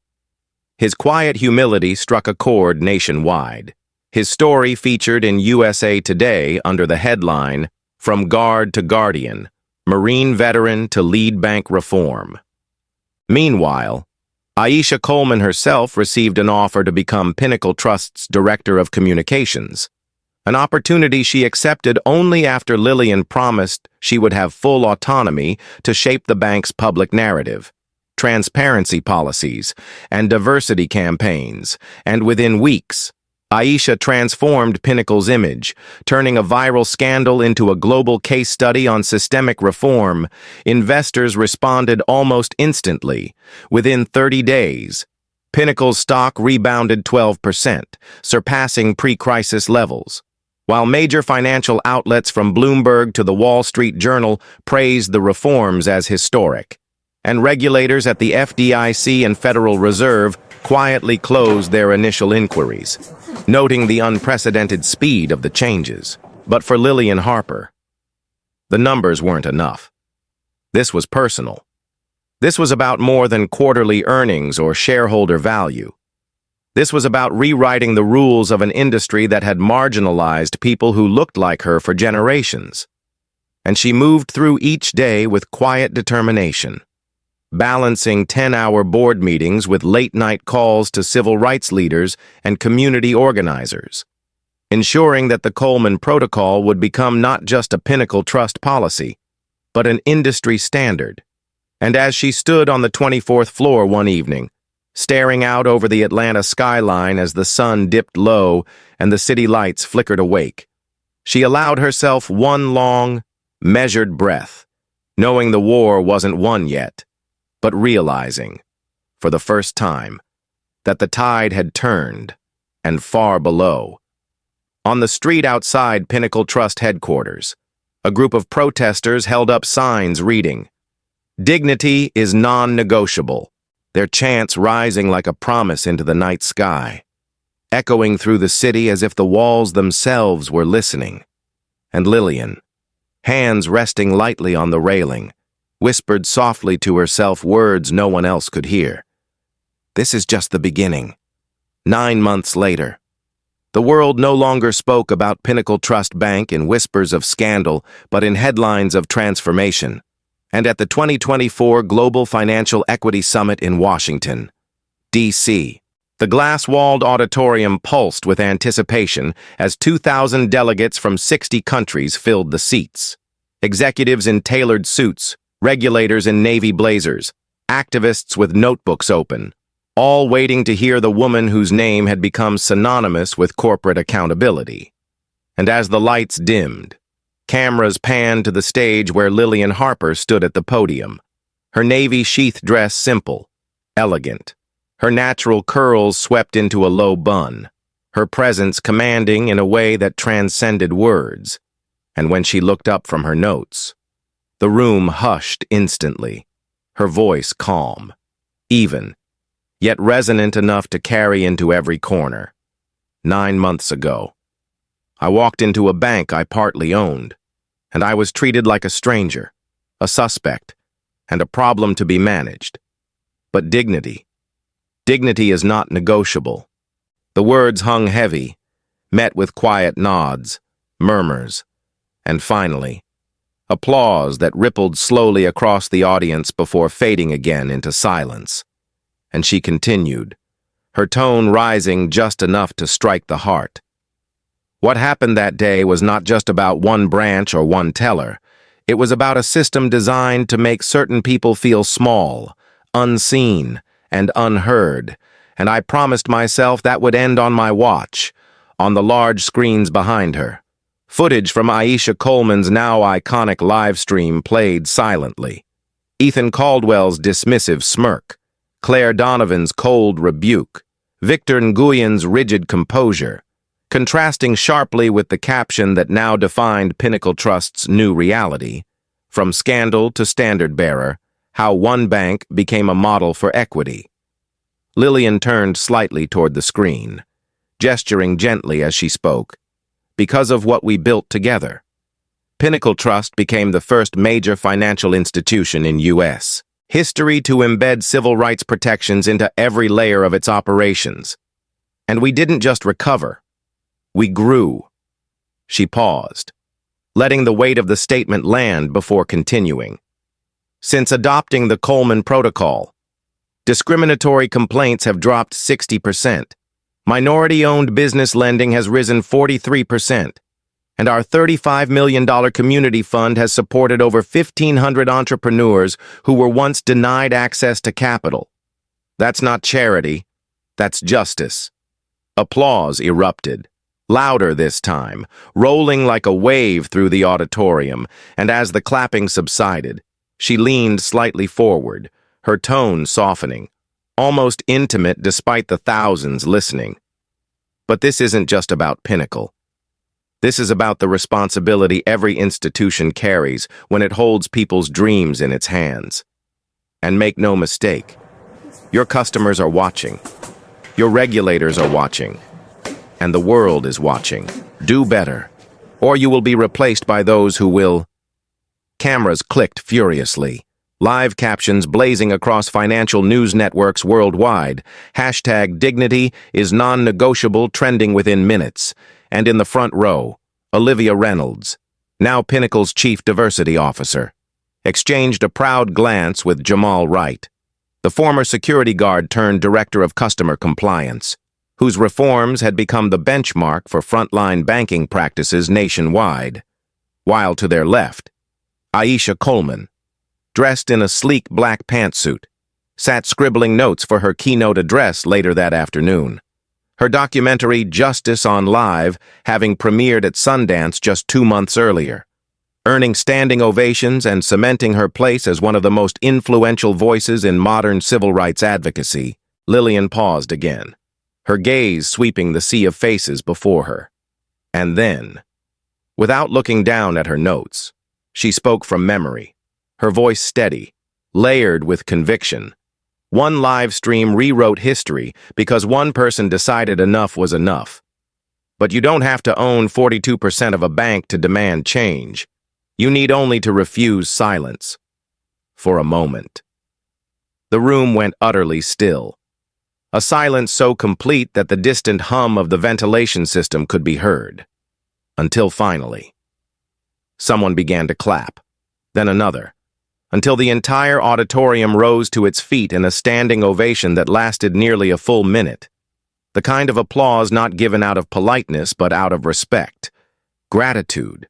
his quiet humility struck a chord nationwide. His story featured in USA Today under the headline, "From Guard to Guardian, Marine Veteran to Lead Bank Reform." Meanwhile, Aisha Coleman herself received an offer to become Pinnacle Trust's Director of Communications, an opportunity she accepted only after Lillian promised she would have full autonomy to shape the bank's public narrative, transparency policies, and diversity campaigns, and within weeks, Aisha transformed Pinnacle's image, turning a viral scandal into a global case study on systemic reform. Investors responded almost instantly. Within 30 days, Pinnacle's stock rebounded 12%, surpassing pre-crisis levels, while major financial outlets from Bloomberg to the Wall Street Journal praised the reforms as historic. And regulators at the FDIC and Federal Reserve quietly closed their initial inquiries, noting the unprecedented speed of the changes. But for Lillian Harper, the numbers weren't enough. This was personal. This was about more than quarterly earnings or shareholder value. This was about rewriting the rules of an industry that had marginalized people who looked like her for generations. And she moved through each day with quiet determination, balancing 10-hour board meetings with late-night calls to civil rights leaders and community organizers, ensuring that the Coleman Protocol would become not just a Pinnacle Trust policy, but an industry standard. And as she stood on the 24th floor one evening, staring out over the Atlanta skyline as the sun dipped low and the city lights flickered awake, she allowed herself one long, measured breath, knowing the war wasn't won yet, but realizing, for the first time, that the tide had turned, and far below. On the street outside Pinnacle Trust headquarters, a group of protesters held up signs reading, "Dignity is non-negotiable," their chants rising like a promise into the night sky, echoing through the city as if the walls themselves were listening. And Lillian, hands resting lightly on the railing, whispered softly to herself words no one else could hear. This is just the beginning. 9 months later, the world no longer spoke about Pinnacle Trust Bank in whispers of scandal, but in headlines of transformation. And at the 2024 Global Financial Equity Summit in Washington, D.C., the glass-walled auditorium pulsed with anticipation as 2,000 delegates from 60 countries filled the seats. Executives in tailored suits, regulators in navy blazers, activists with notebooks open, all waiting to hear the woman whose name had become synonymous with corporate accountability. And as the lights dimmed, cameras panned to the stage where Lillian Harper stood at the podium, her navy sheath dress simple, elegant, her natural curls swept into a low bun, her presence commanding in a way that transcended words. And when she looked up from her notes, the room hushed instantly, her voice calm, even, yet resonant enough to carry into every corner. 9 months ago, I walked into a bank I partly owned, and I was treated like a stranger, a suspect, and a problem to be managed. But dignity is not negotiable. The words hung heavy, met with quiet nods, murmurs, and finally, applause that rippled slowly across the audience before fading again into silence. And she continued, her tone rising just enough to strike the heart. What happened that day was not just about one branch or one teller. It was about a system designed to make certain people feel small, unseen, and unheard. And I promised myself that would end on my watch, on the large screens behind her. Footage from Aisha Coleman's now iconic live stream played silently. Ethan Caldwell's dismissive smirk, Claire Donovan's cold rebuke, Victor Nguyen's rigid composure, contrasting sharply with the caption that now defined Pinnacle Trust's new reality, from scandal to standard-bearer, how one bank became a model for equity. Lillian turned slightly toward the screen, gesturing gently as she spoke. Because of what we built together, Pinnacle Trust became the first major financial institution in U.S. history to embed civil rights protections into every layer of its operations. And we didn't just recover. We grew. She paused, letting the weight of the statement land before continuing. Since adopting the Coleman Protocol, discriminatory complaints have dropped 60%. Minority-owned business lending has risen 43%. And our $35 million community fund has supported over 1,500 entrepreneurs who were once denied access to capital. That's not charity. That's justice. Applause erupted. Louder this time, rolling like a wave through the auditorium, and as the clapping subsided, she leaned slightly forward, her tone softening, almost intimate despite the thousands listening. But this isn't just about Pinnacle. This is about the responsibility every institution carries when it holds people's dreams in its hands. And make no mistake, your customers are watching. Your regulators are watching. And the world is watching. Do better, or you will be replaced by those who will. Cameras clicked furiously. Live captions blazing across financial news networks worldwide. #dignity is non-negotiable trending within minutes. And in the front row, Olivia Reynolds, now Pinnacle's chief diversity officer, exchanged a proud glance with Jamal Wright, the former security guard turned director of customer compliance, whose reforms had become the benchmark for frontline banking practices nationwide. While to their left, Aisha Coleman, dressed in a sleek black pantsuit, sat scribbling notes for her keynote address later that afternoon. Her documentary Justice on Live having premiered at Sundance just 2 months earlier, earning standing ovations and cementing her place as one of the most influential voices in modern civil rights advocacy. Lillian paused again, her gaze sweeping the sea of faces before her. And then, without looking down at her notes, she spoke from memory, her voice steady, layered with conviction. One live stream rewrote history because one person decided enough was enough. But you don't have to own 42% of a bank to demand change. You need only to refuse silence. For a moment. The room went utterly still. A silence so complete that the distant hum of the ventilation system could be heard. Until finally, someone began to clap, then another, until the entire auditorium rose to its feet in a standing ovation that lasted nearly a full minute. The kind of applause not given out of politeness but out of respect, gratitude,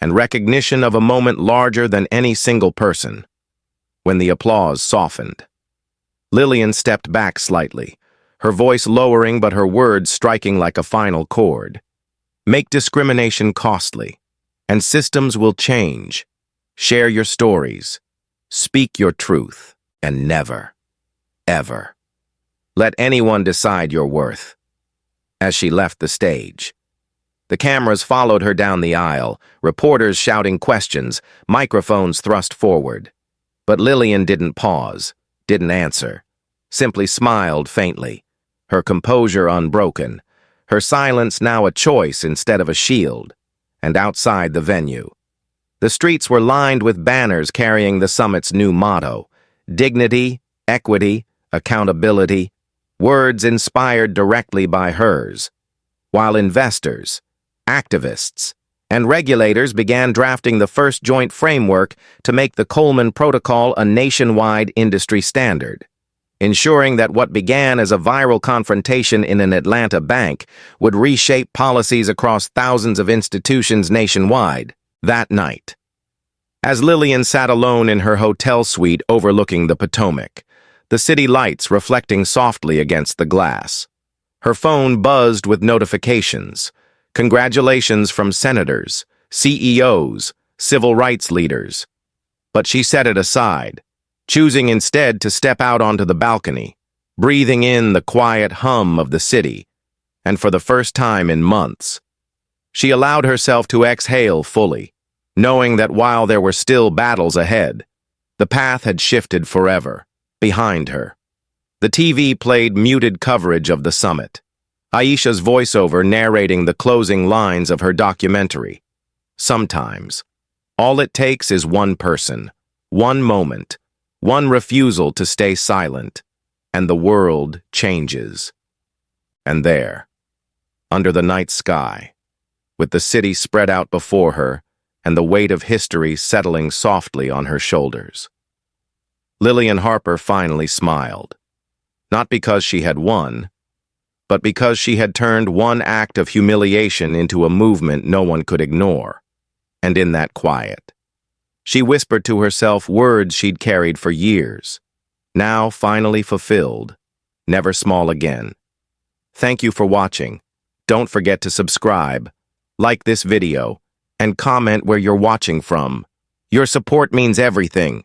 and recognition of a moment larger than any single person. When the applause softened, Lillian stepped back slightly, her voice lowering but her words striking like a final chord. Make discrimination costly, and systems will change. Share your stories. Speak your truth, and never, ever, let anyone decide your worth. As she left the stage, the cameras followed her down the aisle, reporters shouting questions, microphones thrust forward. But Lillian didn't pause, didn't answer, simply smiled faintly, her composure unbroken, her silence now a choice instead of a shield. And outside the venue, the streets were lined with banners carrying the summit's new motto, dignity, equity, accountability, words inspired directly by hers, while investors, activists, and regulators began drafting the first joint framework to make the Coleman Protocol a nationwide industry standard, ensuring that what began as a viral confrontation in an Atlanta bank would reshape policies across thousands of institutions nationwide. That night, as Lillian sat alone in her hotel suite overlooking the Potomac, the city lights reflecting softly against the glass, her phone buzzed with notifications, congratulations from senators, CEOs, civil rights leaders. But she set it aside, choosing instead to step out onto the balcony, breathing in the quiet hum of the city, and for the first time in months, she allowed herself to exhale fully, knowing that while there were still battles ahead, the path had shifted forever. Behind her, the TV played muted coverage of the summit, Aisha's voiceover narrating the closing lines of her documentary. Sometimes, all it takes is one person, one moment, one refusal to stay silent, and the world changes. And there, under the night sky, with the city spread out before her and the weight of history settling softly on her shoulders, Lillian Harper finally smiled, not because she had won, but because she had turned one act of humiliation into a movement no one could ignore. And in that quiet, she whispered to herself words she'd carried for years, now finally fulfilled, never small again. Thank you for watching. Don't forget to subscribe, like this video, and comment where you're watching from. Your support means everything.